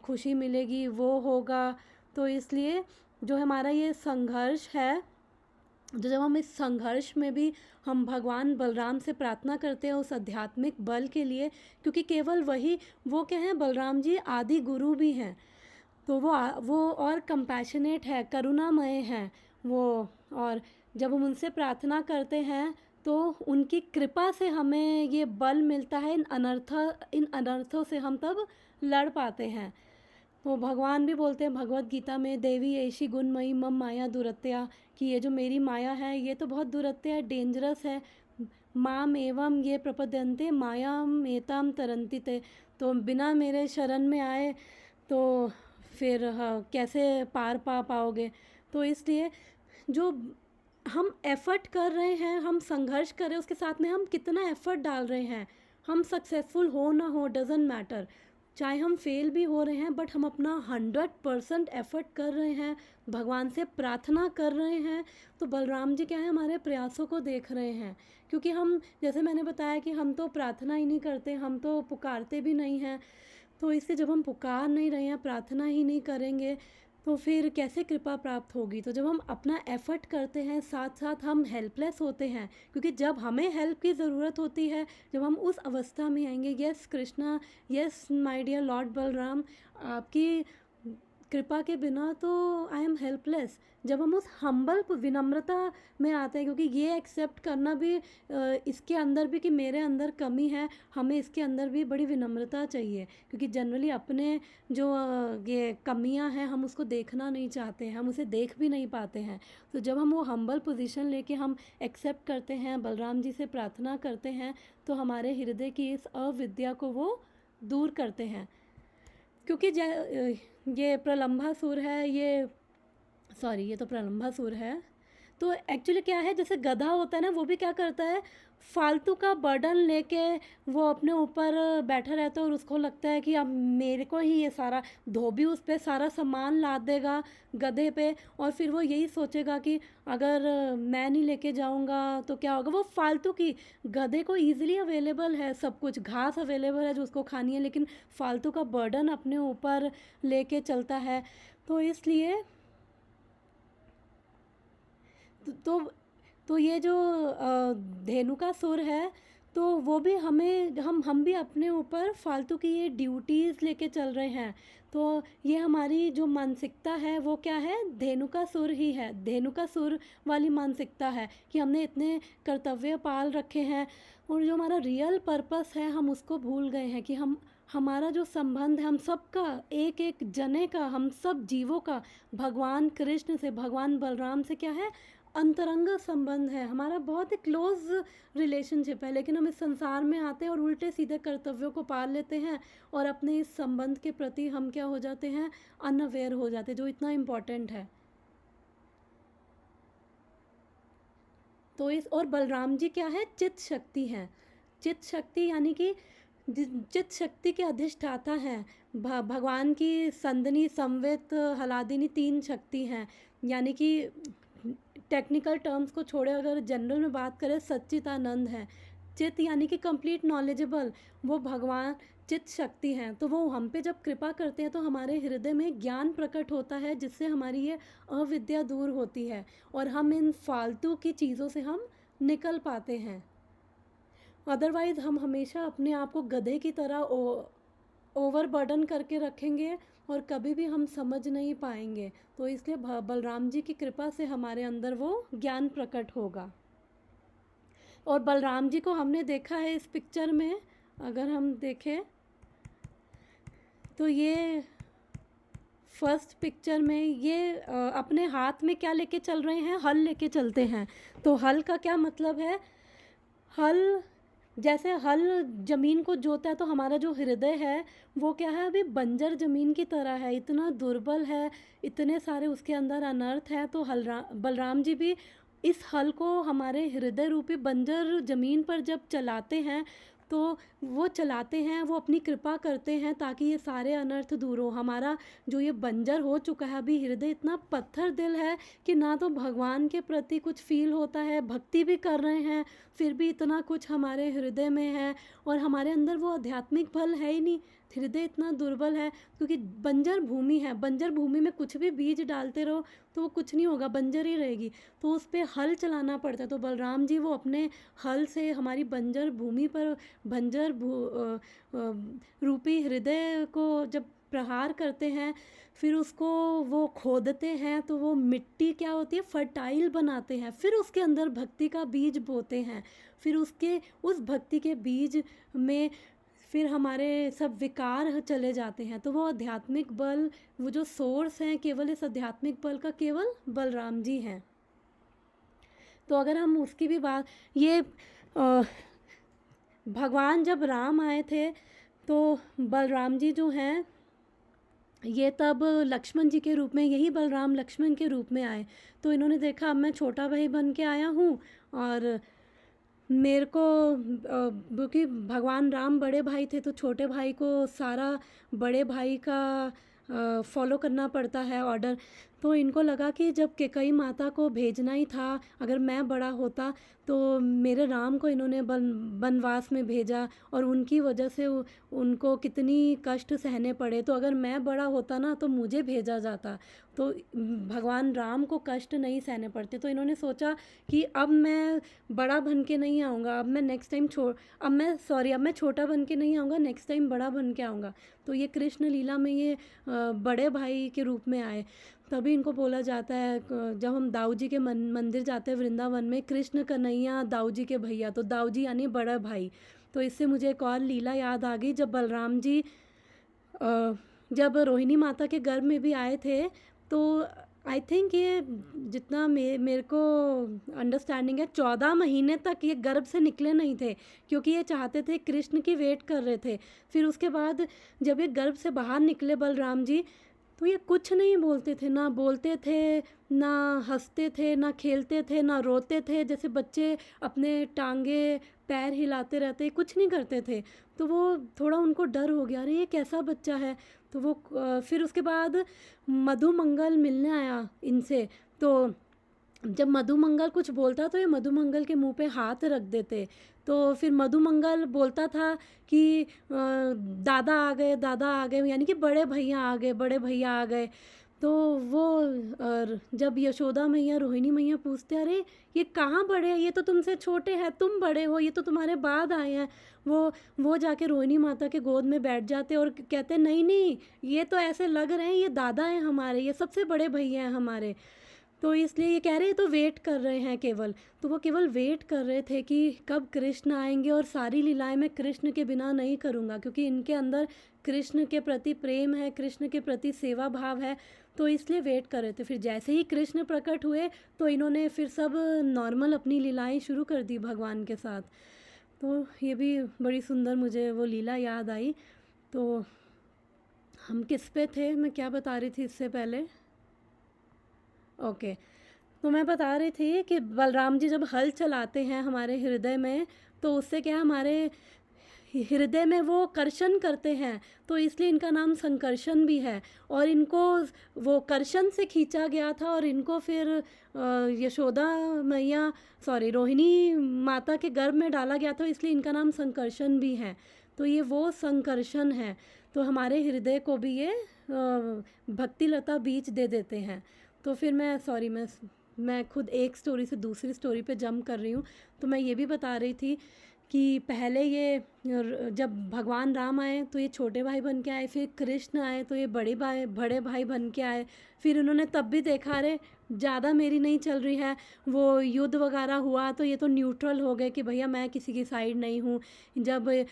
खुशी मिलेगी, वो होगा, तो इसलिए जो हमारा ये संघर्ष है तो जब हम इस संघर्ष में भी हम भगवान बलराम से प्रार्थना करते हैं उस आध्यात्मिक बल के लिए, क्योंकि केवल वही, वो क्या हैं, बलराम जी आदि गुरु भी हैं, तो वो और कंपैशनेट है, करुणामय हैं वो। और जब हम उनसे प्रार्थना करते हैं तो उनकी कृपा से हमें ये बल मिलता है, इन अनर्थों से हम तब लड़ पाते हैं। तो भगवान भी बोलते हैं भगवत गीता में, देवी ऐशी गुणमयी मम माया दुरत्या, कि ये जो मेरी माया है ये तो बहुत दुरत्य है, डेंजरस है। माम एवं ये प्रपद्यन्ते मायाम एताम तरन्ति ते, तो बिना मेरे शरण में आए तो फिर कैसे पार पा पाओगे। तो इसलिए जो हम एफ़र्ट कर रहे हैं, हम संघर्ष कर रहे हैं, उसके साथ में हम कितना एफ़र्ट डाल रहे हैं, हम सक्सेसफुल हो ना हो डज़न्ट मैटर, चाहे हम फेल भी हो रहे हैं बट हम अपना 100% एफ़र्ट कर रहे हैं, भगवान से प्रार्थना कर रहे हैं। तो बलराम जी क्या है, हमारे प्रयासों को देख रहे हैं, क्योंकि हम, जैसे मैंने बताया कि हम तो प्रार्थना ही नहीं करते, हम तो पुकारते भी नहीं हैं। तो इससे जब हम पुकार नहीं रहे हैं, प्रार्थना ही नहीं करेंगे, तो फिर कैसे कृपा प्राप्त होगी। तो जब हम अपना एफ़र्ट करते हैं, साथ साथ हम हेल्पलेस होते हैं, क्योंकि जब हमें हेल्प की ज़रूरत होती है, जब हम उस अवस्था में आएंगे, yes Krishna, yes my dear lord Balram, आपकी कृपा के बिना तो आई एम हेल्पलेस। जब हम उस हम्बल विनम्रता में आते हैं, क्योंकि ये एक्सेप्ट करना भी इसके अंदर भी कि मेरे अंदर कमी है, हमें इसके अंदर भी बड़ी विनम्रता चाहिए, क्योंकि जनरली अपने जो ये कमियां हैं हम उसको देखना नहीं चाहते हैं, हम उसे देख भी नहीं पाते हैं। तो जब हम वो हम्बल पोजीशन लेके हम एक्सेप्ट करते हैं, बलराम जी से प्रार्थना करते हैं, तो हमारे हृदय की इस अविद्या को वो दूर करते हैं। क्योंकि ये प्रलंबासुर है, ये तो प्रलंबासुर है। तो एक्चुअली क्या है, जैसे गधा होता है ना, वो भी क्या करता है, फालतू का बर्डन लेके वो अपने ऊपर बैठा रहता है और उसको लगता है कि अब मेरे को ही ये सारा, धोबी उस पर सारा सामान लाद देगा गधे पे, और फिर वो यही सोचेगा कि अगर मैं नहीं लेके जाऊंगा तो क्या होगा। वो फालतू की, गधे को ईजिली अवेलेबल है सब कुछ, घास अवेलेबल है जो उसको खानी है, लेकिन फालतू का बर्डन अपने ऊपर लेके चलता है। तो इसलिए तो तो ये जो धेनुकासुर है, तो वो भी हमें, हम भी अपने ऊपर फालतू की ये ड्यूटीज़ लेके चल रहे हैं। तो ये हमारी जो मानसिकता है वो क्या है, धेनुकासुर ही है, धेनुकासुर वाली मानसिकता है कि हमने इतने कर्तव्य पाल रखे हैं, और जो हमारा रियल पर्पस है हम उसको भूल गए हैं, कि हमारा जो संबंध है हम सबका, एक एक जने का, हम सब जीवों का भगवान कृष्ण से, भगवान बलराम से क्या है, अंतरंग संबंध है, हमारा बहुत ही क्लोज रिलेशनशिप है। लेकिन हम इस संसार में आते हैं और उल्टे सीधे कर्तव्यों को पाल लेते हैं, और अपने इस संबंध के प्रति हम क्या हो जाते हैं, अनअवेयर हो जाते हैं, जो इतना इम्पोर्टेंट है। तो इस, और बलराम जी क्या है, चित्त शक्ति हैं, चित्त शक्ति यानी कि चित्त शक्ति के अधिष्ठाता हैं। भगवान की संदनी, संवित, हलादिनी 3 शक्ति हैं, यानी कि टेक्निकल टर्म्स को छोड़े अगर जनरल में बात करें, सच्चिदानंद है। चित्त यानी कि कंप्लीट नॉलेजेबल, वो भगवान चित्त शक्ति हैं। तो वो हम पे जब कृपा करते हैं तो हमारे हृदय में ज्ञान प्रकट होता है, जिससे हमारी ये अविद्या दूर होती है, और हम इन फालतू की चीज़ों से हम निकल पाते हैं। अदरवाइज़ हम हमेशा अपने आप को गधे की तरह ओवर बर्डन करके रखेंगे, और कभी भी हम समझ नहीं पाएंगे। तो इसलिए बलराम जी की कृपा से हमारे अंदर वो ज्ञान प्रकट होगा। और बलराम जी को हमने देखा है इस पिक्चर में, अगर हम देखें तो ये फर्स्ट पिक्चर में ये अपने हाथ में क्या लेके चल रहे हैं, हल लेके चलते हैं। तो हल का क्या मतलब है, हल, जैसे हल ज़मीन को जोता है, तो हमारा जो हृदय है वो क्या है, अभी बंजर ज़मीन की तरह है, इतना दुर्बल है, इतने सारे उसके अंदर अनर्थ है। तो बलराम जी भी इस हल को हमारे हृदय रूपी बंजर ज़मीन पर जब चलाते हैं, तो वो चलाते हैं, वो अपनी कृपा करते हैं ताकि ये सारे अनर्थ दूर हो। हमारा जो ये बंजर हो चुका है अभी हृदय, इतना पत्थर दिल है कि ना तो भगवान के प्रति कुछ फील होता है, भक्ति भी कर रहे हैं फिर भी इतना कुछ हमारे हृदय में है, और हमारे अंदर वो आध्यात्मिक बल है ही नहीं। हृदय इतना दुर्बल है क्योंकि बंजर भूमि है, बंजर भूमि में कुछ भी बीज डालते रहो तो वो कुछ नहीं होगा, बंजर ही रहेगी। तो उस पर हल चलाना पड़ता है। तो बलराम जी वो अपने हल से हमारी बंजर भूमि पर बंजर रूपी हृदय को जब प्रहार करते हैं, फिर उसको वो खोदते हैं तो वो मिट्टी क्या होती है, फर्टाइल बनाते हैं, फिर उसके अंदर भक्ति का बीज बोते हैं। फिर उस भक्ति के बीज में फिर हमारे सब विकार चले जाते हैं। तो वो आध्यात्मिक बल, वो जो सोर्स हैं केवल इस आध्यात्मिक बल का, केवल बलराम जी हैं। तो अगर हम उसकी भी बात, ये भगवान जब राम आए थे तो बलराम जी जो हैं ये तब लक्ष्मण जी के रूप में, यही बलराम लक्ष्मण के रूप में आए। तो इन्होंने देखा अब मैं छोटा भाई बन के आया हूँ और मेरे को क्योंकि भगवान राम बड़े भाई थे तो छोटे भाई को सारा बड़े भाई का फॉलो करना पड़ता है ऑर्डर। तो इनको लगा कि जब कैकेयी माता को भेजना ही था, अगर मैं बड़ा होता तो मेरे राम को इन्होंने वनवास में भेजा और उनकी वजह से उनको कितनी कष्ट सहने पड़े, तो अगर मैं बड़ा होता ना तो मुझे भेजा जाता तो भगवान राम को कष्ट नहीं सहने पड़ते। तो इन्होंने सोचा कि अब मैं बड़ा बन के नहीं आऊँगा, अब मैं नेक्स्ट टाइम अब मैं छोटा बन के नहीं आऊँगा, नेक्स्ट टाइम बड़ा बन के आऊँगा। तो ये कृष्ण लीला में ये बड़े भाई के रूप में आए। तभी इनको बोला जाता है, जब हम दाऊ जी के मंदिर जाते हैं वृंदावन में, कृष्ण कन्हैया दाऊ जी के भैया, तो दाऊ जी यानी बड़ा भाई। तो इससे मुझे एक और लीला याद आ गई, जब बलराम जी जब रोहिणी माता के गर्भ में भी आए थे तो आई थिंक ये जितना मेरे को अंडरस्टैंडिंग है 14 महीने तक ये गर्भ से निकले नहीं थे, क्योंकि ये चाहते थे, कृष्ण की वेट कर रहे थे। फिर उसके बाद जब ये गर्भ से बाहर निकले बलराम जी, तो ये कुछ नहीं बोलते थे, ना बोलते थे, ना हंसते थे, ना खेलते थे, ना रोते थे, जैसे बच्चे अपने टांगे पैर हिलाते रहते, कुछ नहीं करते थे। तो वो थोड़ा उनको डर हो गया, अरे ये कैसा बच्चा है। तो वो फिर उसके बाद मधुमंगल मिलने आया इनसे, तो जब मधुमंगल कुछ बोलता तो ये मधुमंगल के मुंह पे हाथ रख देते। तो फिर मधुमंगल बोलता था कि दादा आ गए, दादा आ गए, यानी कि बड़े भैया आ गए, बड़े भैया आ गए। तो वो जब यशोदा मैया रोहिणी मैया पूछते, अरे ये कहाँ बड़े हैं, ये तो तुमसे छोटे हैं, तुम बड़े हो, ये तो तुम्हारे बाद आए हैं। वो जाके रोहिणी माता के गोद में बैठ जाते और कहते नहीं नहीं, ये तो ऐसे लग रहे हैं ये दादा हैं हमारे, ये सबसे बड़े भैया हैं हमारे। तो इसलिए ये कह रहे हैं तो वेट कर रहे हैं केवल। तो वो केवल वेट कर रहे थे कि कब कृष्ण आएंगे, और सारी लीलाएं मैं कृष्ण के बिना नहीं करूँगा, क्योंकि इनके अंदर कृष्ण के प्रति प्रेम है, कृष्ण के प्रति सेवा भाव है। तो इसलिए वेट कर रहे थे। फिर जैसे ही कृष्ण प्रकट हुए तो इन्होंने फिर सब नॉर्मल अपनी लीलाएं शुरू कर दी भगवान के साथ। तो ये भी बड़ी सुंदर मुझे वो लीला याद आई। तो हम किस पे थे, मैं क्या बता रही थी इससे पहले, ओके। तो मैं बता रही थी कि बलराम जी जब हल चलाते हैं हमारे हृदय में, तो उससे क्या हमारे हृदय में वो कर्षण करते हैं, तो इसलिए इनका नाम संकर्षण भी है। और इनको वो कर्षण से खींचा गया था और इनको फिर यशोदा मैया रोहिणी माता के गर्भ में डाला गया था, इसलिए इनका नाम संकर्षण भी है। तो ये वो संकर्षण है। तो हमारे हृदय को भी ये भक्ति लता बीज दे देते हैं। तो फिर मैं खुद एक स्टोरी से दूसरी स्टोरी पे जंप कर रही हूँ। तो मैं ये भी बता रही थी कि पहले ये जब भगवान राम आए तो ये छोटे भाई बन के आए, फिर कृष्ण आए तो ये बड़े भाई बन के आए। फिर उन्होंने तब भी देखा, अरे ज़्यादा मेरी नहीं चल रही है, वो युद्ध वगैरह हुआ तो ये तो न्यूट्रल हो गए कि भैया मैं किसी की साइड नहीं हूँ। जब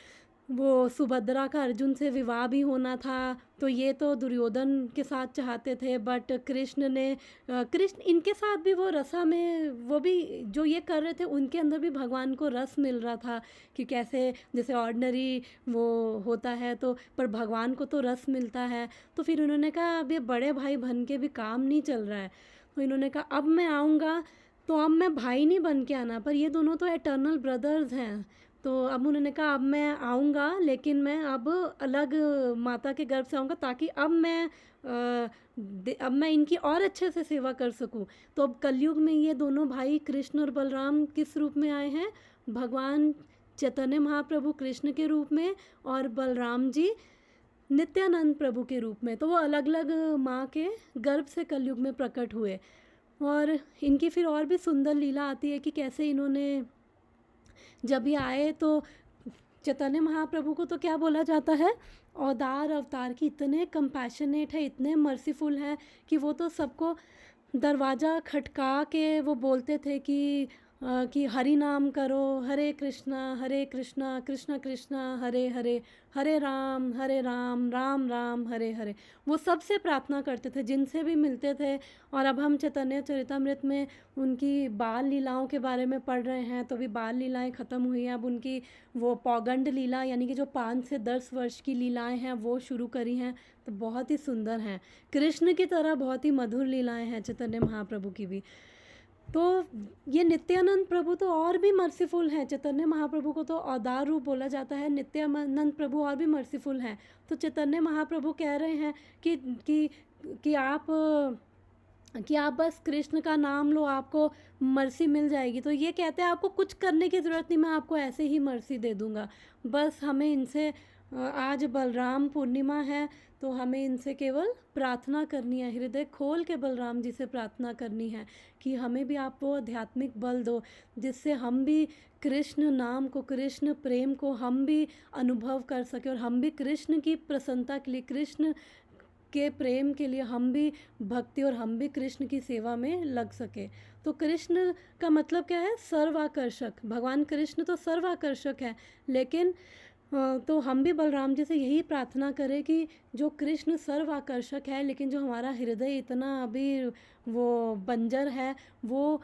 वो सुभद्रा का अर्जुन से विवाह भी होना था तो ये तो दुर्योधन के साथ चाहते थे, बट कृष्ण इनके साथ भी वो रसा में, वो भी जो ये कर रहे थे उनके अंदर भी भगवान को रस मिल रहा था कि कैसे जैसे ऑर्डिनरी वो होता है, तो पर भगवान को तो रस मिलता है। तो फिर उन्होंने कहा अब ये बड़े भाई बन के भी काम नहीं चल रहा है। तो इन्होंने कहा अब मैं आऊँगा तो अब मैं भाई नहीं बन के आना, पर ये दोनों तो एटर्नल ब्रदर्स हैं, तो अब उन्होंने कहा अब मैं आऊँगा, लेकिन मैं अब अलग माता के गर्भ से आऊँगा, ताकि अब मैं इनकी और अच्छे से सेवा कर सकूँ। तो अब कलयुग में ये दोनों भाई कृष्ण और बलराम किस रूप में आए हैं? भगवान चैतन्य महाप्रभु कृष्ण के रूप में, और बलराम जी नित्यानंद प्रभु के रूप में। तो वो अलग अलग माँ के गर्भ से कलयुग में प्रकट हुए। और इनकी फिर और भी सुंदर लीला आती है कि कैसे इन्होंने जब ये आए तो चैतन्य महाप्रभु को तो क्या बोला जाता है, औदार अवतार की, इतने कंपैशनेट है, इतने मर्सीफुल हैं कि वो तो सबको दरवाज़ा खटका के वो बोलते थे कि हरि नाम करो, हरे कृष्णा कृष्ण कृष्ण हरे हरे, हरे राम राम राम हरे हरे। वो सबसे प्रार्थना करते थे जिनसे भी मिलते थे। और अब हम चैतन्य चरितमृत में उनकी बाल लीलाओं के बारे में पढ़ रहे हैं, तो भी बाल लीलाएं ख़त्म हुई हैं। अब उनकी वो पौगंड लीला, यानी कि जो 5 से 10 वर्ष की लीलाएं हैं वो शुरू करी हैं, तो बहुत ही सुंदर हैं। कृष्ण की तरह बहुत ही मधुर लीलाएं हैं चैतन्य महाप्रभु की भी। तो ये नित्यानंद प्रभु तो और भी मर्सीफुल हैं। चैतन्य महाप्रभु को तो औदार रूप बोला जाता है, नित्यानंद प्रभु और भी मर्सीफुल हैं। तो चैतन्य महाप्रभु कह रहे हैं कि कि कि आप बस कृष्ण का नाम लो, आपको मर्सी मिल जाएगी। तो ये कहते हैं आपको कुछ करने की ज़रूरत नहीं, मैं आपको ऐसे ही मर्सी दे दूँगा। बस हमें इनसे आज बलराम पूर्णिमा है, तो हमें इनसे केवल प्रार्थना करनी है, हृदय खोल के बलराम जी से प्रार्थना करनी है कि हमें भी आप वो आध्यात्मिक बल दो, जिससे हम भी कृष्ण नाम को, कृष्ण प्रेम को हम भी अनुभव कर सके, और हम भी कृष्ण की प्रसन्नता के लिए, कृष्ण के प्रेम के लिए हम भी भक्ति, और हम भी कृष्ण की सेवा में लग सके। तो कृष्ण का मतलब क्या है? सर्वाकर्षक। भगवान कृष्ण तो सर्वाकर्षक है, लेकिन तो हम भी बलराम जी से यही प्रार्थना करें कि जो कृष्ण सर्वाकर्षक है, लेकिन जो हमारा हृदय इतना अभी वो बंजर है, वो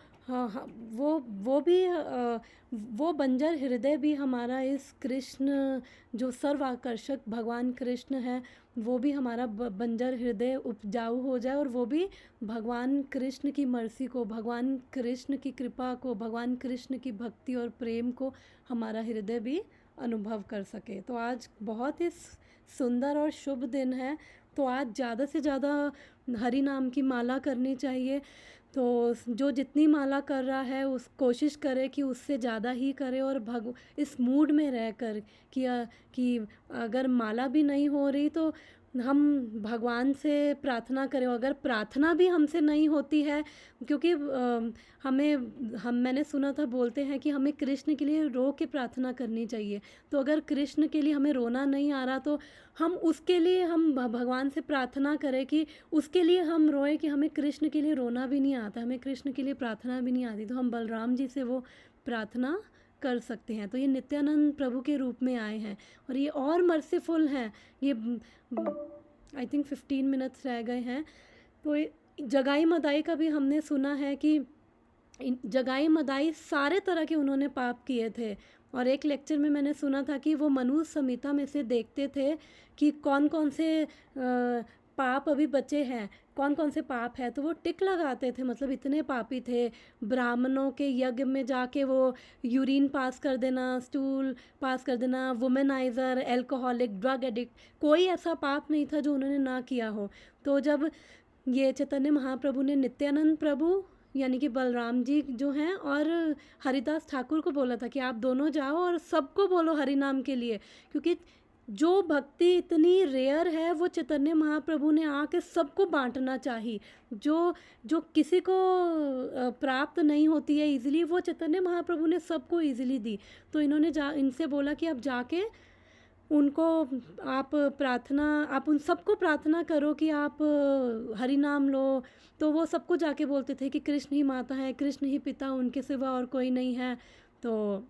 वो बंजर हृदय भी हमारा इस कृष्ण, जो सर्वाकर्षक भगवान कृष्ण है, वो भी हमारा बंजर हृदय उपजाऊ हो जाए, और वो भी भगवान कृष्ण की मर्सी को, भगवान कृष्ण की कृपा को, भगवान कृष्ण की भक्ति और प्रेम को हमारा हृदय भी अनुभव कर सके। तो आज बहुत ही सुंदर और शुभ दिन है, तो आज ज़्यादा से ज़्यादा हरि नाम की माला करनी चाहिए। तो जो जितनी माला कर रहा है उस कोशिश करे कि उससे ज़्यादा ही करे, और इस मूड में रह कर कि अगर माला भी नहीं हो रही तो हम भगवान से प्रार्थना करें। अगर प्रार्थना भी हमसे नहीं होती है, क्योंकि मैंने सुना था, बोलते हैं कि हमें कृष्ण के लिए रो के प्रार्थना करनी चाहिए। तो अगर कृष्ण के लिए हमें रोना नहीं आ रहा, तो हम उसके लिए हम भगवान से प्रार्थना करें कि उसके लिए हम रोएं, कि हमें कृष्ण के लिए रोना भी नहीं आता, हमें कृष्ण के लिए प्रार्थना भी नहीं आती, तो हम बलराम जी से वो प्रार्थना कर सकते हैं। तो ये नित्यानंद प्रभु के रूप में आए हैं, और ये और मर्सीफुल हैं। ये आई थिंक 15 मिनट्स रह गए हैं। तो जगाई मदाई का भी हमने सुना है कि जगाई मदाई सारे तरह के उन्होंने पाप किए थे, और एक लेक्चर में मैंने सुना था कि वो मनु संहिता में से देखते थे कि कौन कौन से पाप अभी बचे हैं, कौन कौन से पाप है, तो वो टिक लगाते थे। मतलब इतने पापी थे। ब्राह्मणों के यज्ञ में जाके वो यूरिन पास कर देना, स्टूल पास कर देना, वुमेनाइज़र, एल्कोहलिक, ड्रग एडिक्ट, कोई ऐसा पाप नहीं था जो उन्होंने ना किया हो। तो जब ये चैतन्य महाप्रभु ने नित्यानंद प्रभु यानी कि बलराम जी जो हैं और हरिदास ठाकुर को बोला था कि आप दोनों जाओ और सबको बोलो हरि नाम के लिए, क्योंकि जो भक्ति इतनी रेयर है वो चैतन्य महाप्रभु ने आके सबको बांटना चाहिए। जो जो किसी को प्राप्त नहीं होती है इजीली, वो चैतन्य महाप्रभु ने सबको इजीली दी। तो इन्होंने इनसे बोला कि आप जाके उनको आप उन सबको प्रार्थना करो कि आप हरि नाम लो। तो वो सबको जाके बोलते थे कि कृष्ण ही माता है, कृष्ण ही पिता, उनके सिवा और कोई नहीं है। तो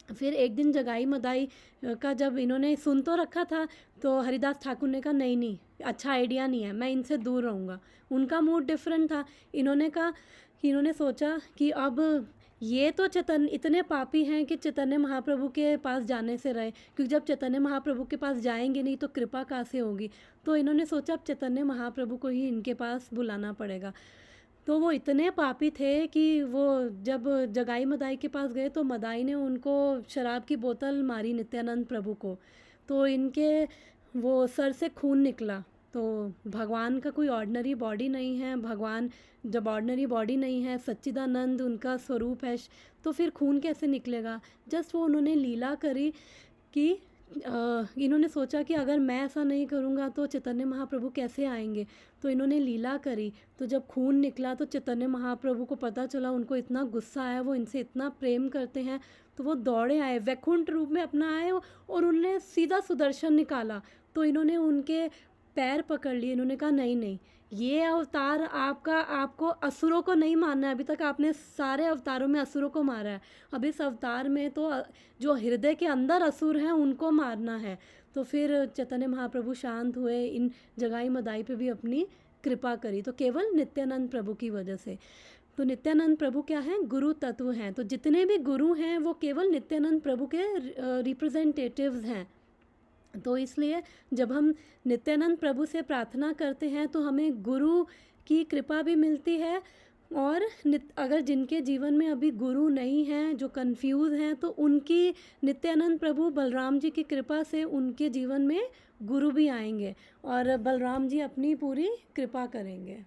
फिर एक दिन जगाई मदाई का जब इन्होंने सुन तो रखा था, तो हरिदास ठाकुर ने कहा नहीं नहीं, अच्छा आइडिया नहीं है, मैं इनसे दूर रहूँगा। उनका मूड डिफरेंट था। इन्होंने सोचा कि अब ये तो इतने पापी हैं कि चैतन्य महाप्रभु के पास जाने से रहे, क्योंकि जब चैतन्य महाप्रभु के पास जाएंगे नहीं तो कृपा कहाँ से होगी। तो इन्होंने सोचा अब चैतन्य महाप्रभु को ही इनके पास बुलाना पड़ेगा। तो वो इतने पापी थे कि वो जब जगाई मदाई के पास गए तो मदाई ने उनको शराब की बोतल मारी नित्यानंद प्रभु को, तो इनके वो सर से खून निकला। तो भगवान का कोई ऑर्डिनरी बॉडी नहीं है, भगवान जब ऑर्डिनरी बॉडी नहीं है, सच्चिदानंद उनका स्वरूप है, तो फिर खून कैसे निकलेगा। जस्ट वो उन्होंने लीला करी कि इन्होंने सोचा कि अगर मैं ऐसा नहीं करूँगा तो चैतन्य महाप्रभु कैसे आएंगे, तो इन्होंने लीला करी। तो जब खून निकला तो चैतन्य महाप्रभु को पता चला, उनको इतना गुस्सा आया, वो इनसे इतना प्रेम करते हैं, तो वो दौड़े आए, वैकुंठ रूप में अपना आए और उनने सीधा सुदर्शन निकाला। तो इन्होंने उनके पैर पकड़ लिए, इन्होंने कहा नहीं नहीं, ये अवतार आपको असुरों को नहीं मारना है, अभी तक आपने सारे अवतारों में असुरों को मारा है, अब इस अवतार में तो जो हृदय के अंदर असुर हैं उनको मारना है। तो फिर चैतन्य महाप्रभु शांत हुए, इन जगाई मदाई पे भी अपनी कृपा करी, तो केवल नित्यानंद प्रभु की वजह से। तो नित्यानंद प्रभु क्या हैं, गुरु तत्व हैं, तो जितने भी गुरु हैं वो केवल नित्यानंद प्रभु के रिप्रेजेंटेटिव्स हैं। तो इसलिए जब हम नित्यानंद प्रभु से प्रार्थना करते हैं तो हमें गुरु की कृपा भी मिलती है, और अगर जिनके जीवन में अभी गुरु नहीं हैं, जो कंफ्यूज हैं, तो उनकी नित्यानंद प्रभु बलराम जी की कृपा से उनके जीवन में गुरु भी आएंगे और बलराम जी अपनी पूरी कृपा करेंगे।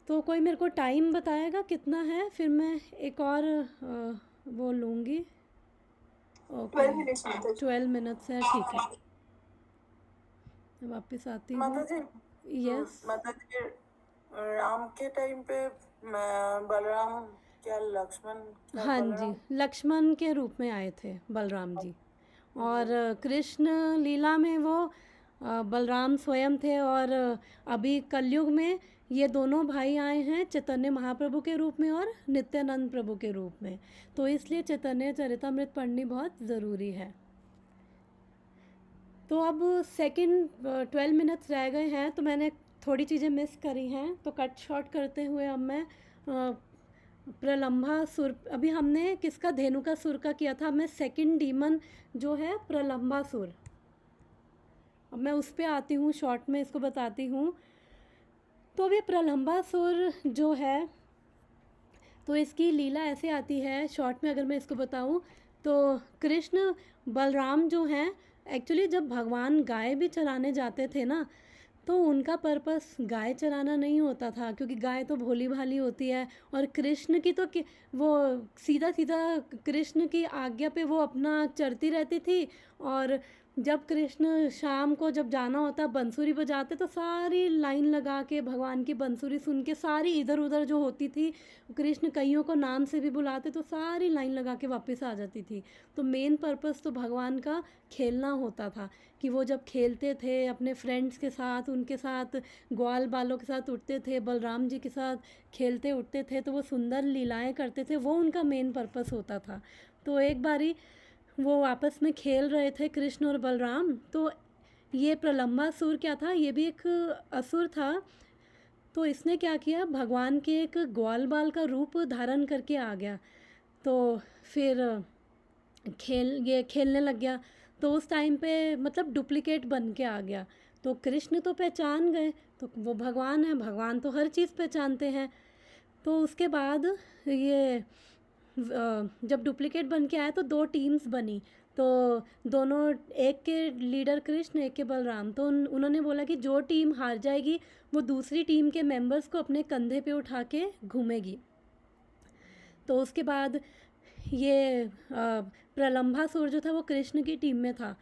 तो कोई मेरे को टाइम बताएगा कितना है, फिर मैं एक और वो लूँगी। ओके 12 मिनट्स है, ठीक है, वापस आती हूँ। माता जी, यस माता जी, राम के टाइम पे बलराम क्या लक्ष्मण क्या हाँ बलराम? जी, लक्ष्मण के रूप में आए थे बलराम जी, और कृष्ण लीला में वो बलराम स्वयं थे, और अभी कलयुग में ये दोनों भाई आए हैं चैतन्य महाप्रभु के रूप में और नित्यानंद प्रभु के रूप में। तो इसलिए चैतन्य चरितामृत पढ़नी बहुत ज़रूरी है। तो अब सेकंड 12 मिनट्स रह गए हैं, तो मैंने थोड़ी चीज़ें मिस करी हैं, तो कट शॉर्ट करते हुए अब मैं प्रलंबा सुर, अभी हमने किसका, धेनु का सुर का किया था, अब मैं सेकंड डीमन जो है प्रलंबा सुर, अब मैं उस पर आती हूँ, शॉर्ट में इसको बताती हूँ। तो अभी प्रलंबा सुर जो है, तो इसकी लीला ऐसे आती है शॉर्ट में, अगर मैं इसको बताऊँ तो कृष्ण बलराम जो हैं, एक्चुअली जब भगवान गाय भी चराने जाते थे ना, तो उनका पर्पस गाय चराना नहीं होता था, क्योंकि गाय तो भोली भाली होती है, और कृष्ण की तो वो सीधा सीधा कृष्ण की आज्ञा पे वो अपना चरती रहती थी। और जब कृष्ण शाम को जब जाना होता बंसुरी बजाते, तो सारी लाइन लगा के भगवान की बंसुरी सुन के सारी इधर उधर जो होती थी, कृष्ण कईयों को नाम से भी बुलाते, तो सारी लाइन लगा के वापस आ जाती थी। तो मेन पर्पस तो भगवान का खेलना होता था, कि वो जब खेलते थे अपने फ्रेंड्स के साथ, उनके साथ ग्वाल बालों के साथ उठते थे, बलराम जी के साथ खेलते उठते थे, तो वो सुंदर लीलाएं करते थे, वो उनका मेन पर्पस होता था। तो एक बारी वो आपस में खेल रहे थे कृष्ण और बलराम, तो ये प्रलंबासुर क्या था, ये भी एक असुर था। तो इसने क्या किया, भगवान के एक ग्वाल बाल का रूप धारण करके आ गया, तो फिर ये खेलने लग गया। तो उस टाइम पे मतलब डुप्लीकेट बन के आ गया, तो कृष्ण तो पहचान गए, तो वो भगवान है, भगवान तो हर चीज़ पहचानते हैं। तो उसके बाद ये जब डुप्लीकेट बन के आया तो 2 टीम्स बनी, तो दोनों, एक के लीडर कृष्ण, एक के बलराम, तो उन्होंने बोला कि जो टीम हार जाएगी वो दूसरी टीम के मेंबर्स को अपने कंधे पे उठा के घूमेगी। तो उसके बाद ये प्रलंबासुर जो था वो कृष्ण की टीम में था।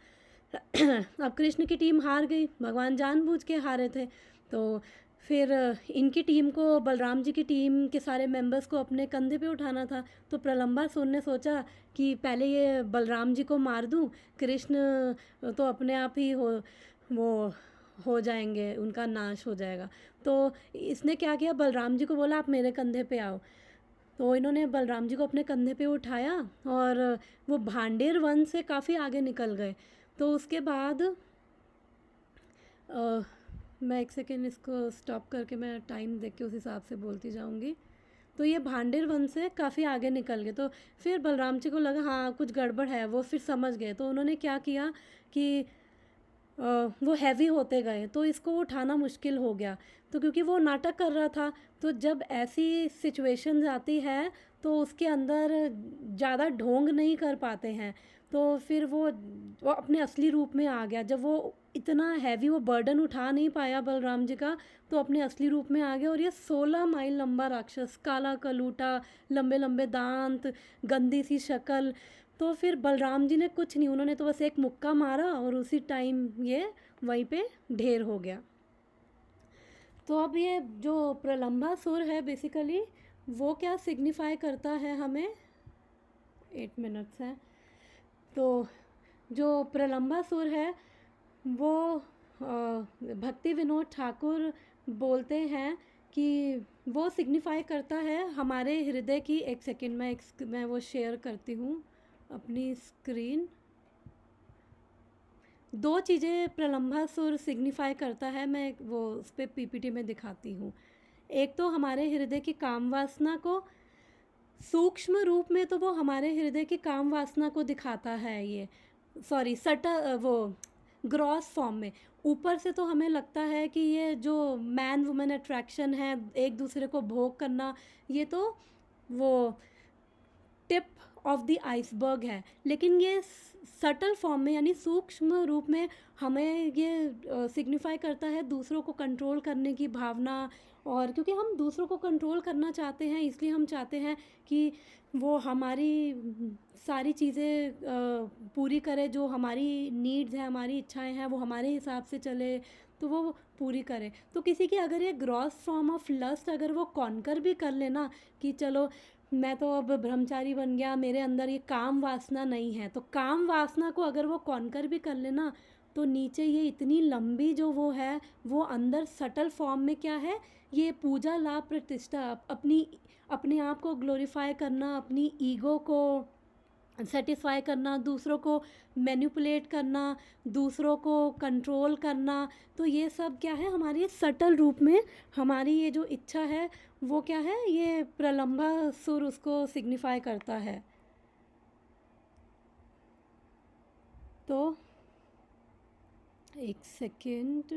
अब कृष्ण की टीम हार गई, भगवान जानबूझ के हारे थे, तो फिर इनकी टीम को, बलराम जी की टीम के सारे मेंबर्स को अपने कंधे पे उठाना था। तो प्रलंबासुर ने सोचा कि पहले ये बलराम जी को मार दूं, कृष्ण तो अपने आप ही वो हो जाएंगे, उनका नाश हो जाएगा। तो इसने क्या किया, बलराम जी को बोला आप मेरे कंधे पे आओ। तो इन्होंने बलराम जी को अपने कंधे पे उठाया और वो भांडेर वन से काफ़ी आगे निकल गए। तो उसके बाद मैं एक सेकेंड इसको स्टॉप करके मैं टाइम देख के उस हिसाब से बोलती जाऊंगी। तो ये भांडेर वन से काफ़ी आगे निकल गए, तो फिर बलराम जी को लगा हाँ कुछ गड़बड़ है, वो फिर समझ गए। तो उन्होंने क्या किया कि वो हैवी होते गए, तो इसको उठाना मुश्किल हो गया। तो क्योंकि वो नाटक कर रहा था, तो जब ऐसी सिचुएशंस आती है तो उसके अंदर ज़्यादा ढोंग नहीं कर पाते हैं, तो फिर वो अपने असली रूप में आ गया। जब वो इतना हैवी वो बर्डन उठा नहीं पाया बलराम जी का, तो अपने असली रूप में आ गया। और ये 16 माइल लंबा राक्षस, काला कलूटा, लंबे लंबे दांत, गंदी सी शक्ल। तो फिर बलराम जी ने कुछ नहीं, उन्होंने तो बस एक मुक्का मारा और उसी टाइम ये वहीं पे ढेर हो गया। तो अब ये जो प्रलंबासुर है बेसिकली, वो क्या सिग्निफाई करता है हमें, 8 मिनट्स है। तो जो प्रलंबासुर है वो भक्ति विनोद ठाकुर बोलते हैं कि वो सिग्निफाई करता है हमारे हृदय की, एक सेकंड मैं वो शेयर करती हूँ अपनी स्क्रीन। दो चीज़ें प्रलंबासुर सिग्निफाई करता है, मैं वो उस पर पीपीटी में दिखाती हूँ। एक तो हमारे हृदय की काम वासना को, सूक्ष्म रूप में तो वो हमारे हृदय की काम वासना को दिखाता है, ये सॉरी वो ग्रॉस फॉर्म में। ऊपर से तो हमें लगता है कि ये जो मैन वुमेन अट्रैक्शन है, एक दूसरे को भोग करना, ये तो वो टिप ऑफ द आइसबर्ग है। लेकिन ये सटल फॉर्म में यानी सूक्ष्म रूप में हमें ये सिग्निफाई करता है दूसरों को कंट्रोल करने की भावना। और क्योंकि हम दूसरों को कंट्रोल करना चाहते हैं, इसलिए हम चाहते हैं कि वो हमारी सारी चीज़ें पूरी करे, जो हमारी नीड्स हैं, हमारी इच्छाएं हैं, वो हमारे हिसाब से चले, तो वो पूरी करे। तो किसी की अगर ये ग्रॉस फॉर्म ऑफ लस्ट अगर वो कॉन्कर भी कर लेना कि चलो मैं तो अब ब्रह्मचारी बन गया, मेरे अंदर ये काम वासना नहीं है, तो काम वासना को अगर वो कॉन्कर भी कर लेना, तो नीचे ये इतनी लंबी जो वो है, वो अंदर सटल फॉर्म में क्या है, ये पूजा लाभ प्रतिष्ठा, अपने आप को ग्लोरीफाई करना, अपनी ईगो को सेटिस्फाई करना, दूसरों को मैनिपुलेट करना, दूसरों को कंट्रोल करना, तो ये सब क्या है हमारी सटल रूप में हमारी ये जो इच्छा है वो क्या है, ये प्रलंबासुर उसको सिग्निफाई करता है। तो एक सेकेंड,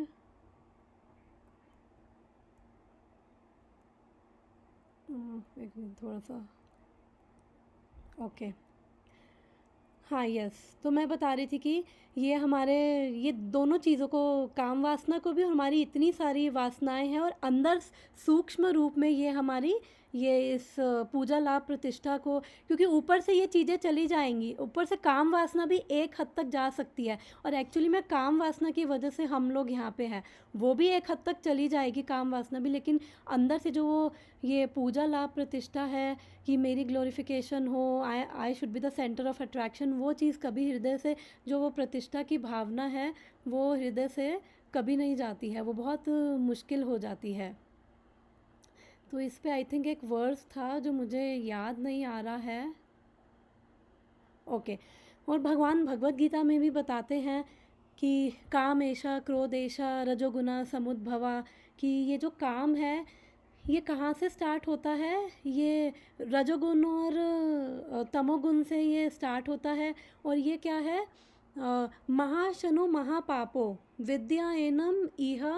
एक मिनट थोड़ा सा, ओके हाँ यस। तो मैं बता रही थी कि ये हमारे ये दोनों चीज़ों को, काम वासना को भी, और हमारी इतनी सारी वासनाएं हैं, और अंदर सूक्ष्म रूप में ये हमारी ये इस पूजा लाभ प्रतिष्ठा को, क्योंकि ऊपर से ये चीज़ें चली जाएंगी, ऊपर से काम वासना भी एक हद तक जा सकती है, और एक्चुअली में काम वासना की वजह से हम लोग यहाँ पे हैं, वो भी एक हद तक चली जाएगी काम वासना भी, लेकिन अंदर से जो वो ये पूजा लाभ प्रतिष्ठा है कि मेरी ग्लोरिफिकेशन हो, I should be the centre of attraction, वो चीज़ कभी हृदय से, जो वो प्रतिष्ठा की भावना है वो हृदय से कभी नहीं जाती है, वो बहुत मुश्किल हो जाती है। तो इस पे आई थिंक एक वर्स था जो मुझे याद नहीं आ रहा है, ओके। और भगवान भगवत गीता में भी बताते हैं कि काम ऐशा क्रोध ऐशा रजोगुना समुद्भवा, कि ये जो काम है ये कहाँ से स्टार्ट होता है, ये रजोगुण और तमोगुण से ये स्टार्ट होता है। और ये क्या है, महाशनो महापापो विद्या एनम इह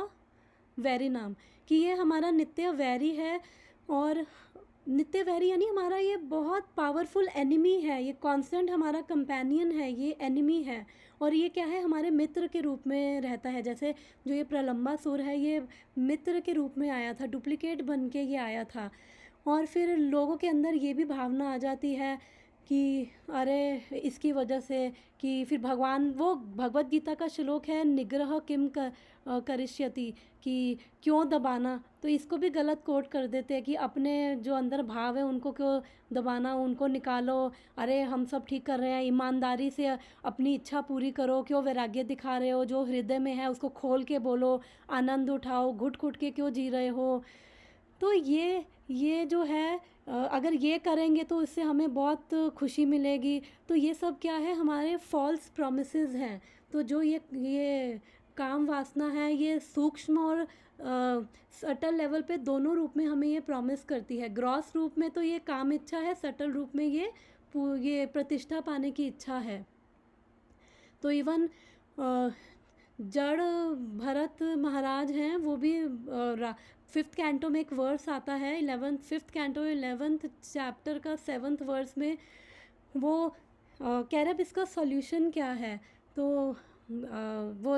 वैरी नाम, कि ये हमारा नित्य वैरी है। और नित्य वैरी यानी हमारा ये बहुत पावरफुल एनिमी है, ये कांस्टेंट हमारा कंपेनियन है, ये एनिमी है। और ये क्या है, हमारे मित्र के रूप में रहता है। जैसे जो ये प्रलंबासुर है, ये मित्र के रूप में आया था, डुप्लीकेट बन के ये आया था। और फिर लोगों के अंदर ये भी भावना आ जाती है कि अरे इसकी वजह से, कि फिर भगवान, वो भगवत गीता का श्लोक है निग्रह किम करिष्यति, कि क्यों दबाना, तो इसको भी गलत कोट कर देते हैं कि अपने जो अंदर भाव है उनको क्यों दबाना, उनको निकालो, अरे हम सब ठीक कर रहे हैं, ईमानदारी से अपनी इच्छा पूरी करो, क्यों वैराग्य दिखा रहे हो, जो हृदय में है उसको खोल के बोलो, आनंद उठाओ, घुट घुट के क्यों जी रहे हो। तो ये जो है, अगर ये करेंगे तो इससे हमें बहुत खुशी मिलेगी, तो ये सब क्या है, हमारे फॉल्स प्रॉमिसेस हैं। तो जो ये काम वासना है, ये सूक्ष्म और सटल लेवल पे दोनों रूप में हमें ये प्रॉमिस करती है। ग्रॉस रूप में तो ये काम इच्छा है, सटल रूप में ये प्रतिष्ठा पाने की इच्छा है। तो इवन जड़ भरत महाराज हैं, वो भी 5th कैंटो में एक वर्स आता है, 5th कैंटो 11th चैप्टर का 7th वर्स में वो कह रहे अब इसका सॉल्यूशन क्या है। तो वो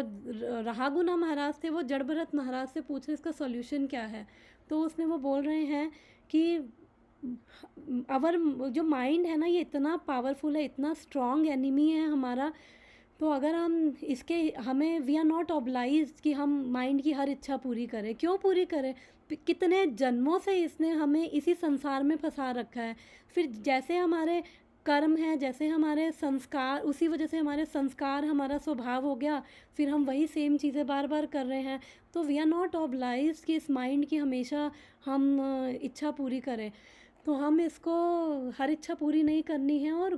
रहागुना महाराज थे, वो जड़ भरत महाराज से पूछे इसका सॉल्यूशन क्या है। तो उसमें वो बोल रहे हैं कि अवर जो माइंड है ना, ये इतना पावरफुल है, इतना स्ट्रॉन्ग एनिमी है हमारा। तो अगर हम इसके हमें वी आर नॉट ऑब्लाइज्ड कि हम माइंड की हर इच्छा पूरी करें। क्यों पूरी करें? कितने जन्मों से इसने हमें इसी संसार में फंसा रखा है। फिर जैसे हमारे कर्म है, जैसे हमारे संस्कार, उसी वजह से हमारे संस्कार, हमारा स्वभाव हो गया, फिर हम वही सेम चीज़ें बार बार कर रहे हैं। तो वी आर नॉट ऑब्लाइज्ड कि इस माइंड की हमेशा हम इच्छा पूरी करें। तो हम इसको हर इच्छा पूरी नहीं करनी है, और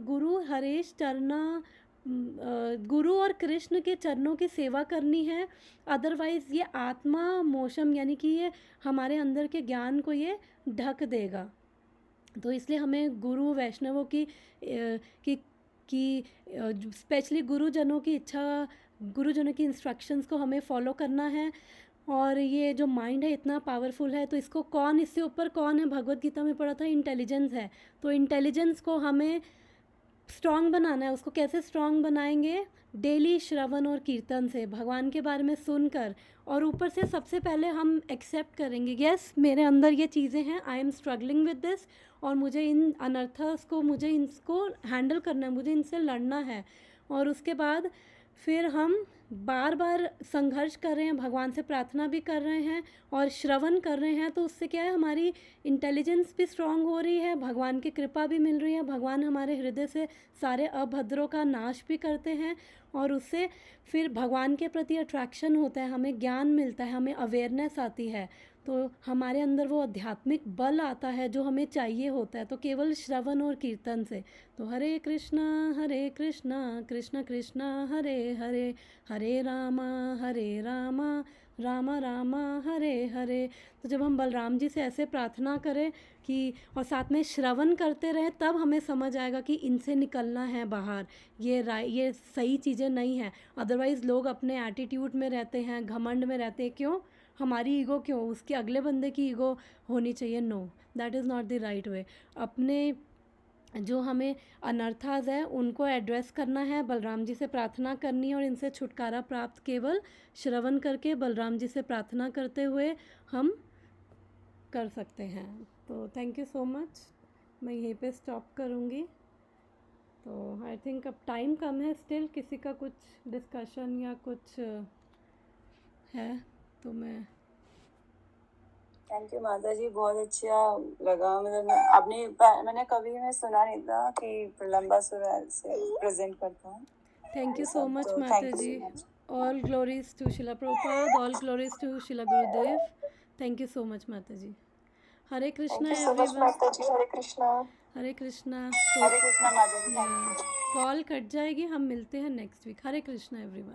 गुरु और कृष्ण के चरणों की सेवा करनी है। अदरवाइज़ ये आत्मा मोशम, यानी कि ये हमारे अंदर के ज्ञान को ये ढक देगा। तो इसलिए हमें गुरु वैष्णवों की स्पेशली गुरुजनों की इच्छा, गुरुजनों की इंस्ट्रक्शंस को हमें फॉलो करना है। और ये जो माइंड है इतना पावरफुल है, तो इसको कौन, इससे ऊपर कौन है? भगवत गीता में पढ़ा था, इंटेलिजेंस है। तो इंटेलिजेंस को हमें स्ट्रॉन्ग बनाना है। उसको कैसे स्ट्रॉन्ग बनाएंगे? डेली श्रवण और कीर्तन से, भगवान के बारे में सुनकर। और ऊपर से सबसे पहले हम एक्सेप्ट करेंगे, यस मेरे अंदर ये चीज़ें हैं, I am struggling with this, और मुझे इन अनर्थस को, मुझे इनको हैंडल करना है, मुझे इनसे लड़ना है। और उसके बाद फिर हम बार बार संघर्ष कर रहे हैं, भगवान से प्रार्थना भी कर रहे हैं और श्रवण कर रहे हैं। तो उससे क्या है, हमारी इंटेलिजेंस भी स्ट्रांग हो रही है, भगवान की कृपा भी मिल रही है, भगवान हमारे हृदय से सारे अभद्रों का नाश भी करते हैं। और उससे फिर भगवान के प्रति अट्रैक्शन होता है, हमें ज्ञान मिलता है, हमें अवेयरनेस आती है। तो हमारे अंदर वो आध्यात्मिक बल आता है जो हमें चाहिए होता है, तो केवल श्रवण और कीर्तन से। तो हरे कृष्णा कृष्ण कृष्णा हरे हरे, हरे रामा राम राम हरे हरे। तो जब हम बलराम जी से ऐसे प्रार्थना करें कि, और साथ में श्रवण करते रहे, तब हमें समझ आएगा कि इनसे निकलना है बाहर, ये सही चीज़ें नहीं हैं। अदरवाइज़ लोग अपने एटीट्यूड में रहते हैं, घमंड में रहते हैं। क्यों? हमारी ईगो क्यों? उसके अगले बंदे की ईगो होनी चाहिए। No, that is not the right way. अपने जो हमें अनर्थाज है उनको एड्रेस करना है, बलराम जी से प्रार्थना करनी है, और इनसे छुटकारा प्राप्त केवल श्रवण करके बलराम जी से प्रार्थना करते हुए हम कर सकते हैं। तो थैंक यू सो मच, मैं यहीं पे स्टॉप करूँगी। तो आई थिंक अब टाइम कम है, स्टिल किसी का कुछ डिस्कशन या कुछ है तो मैं। थैंक यू माता जी, बहुत अच्छा लगा। मतलब मैंने कभी में सुना नहीं था कि प्रलंबा सुर से प्रेजेंट करता हूँ। थैंक यू सो मच माता जी। All glories to Shila Prabhupada, all glories to Shila Gurudev. Thank you so much माता जी। हरे कृष्णा एवरीवन। हरे कृष्णा। हरे कृष्णा। हरे कृष्णा माता जी। कॉल कट जाएगी, हम मिलते हैं नेक्स्ट वीक। हरे कृष्णा एवरीवन।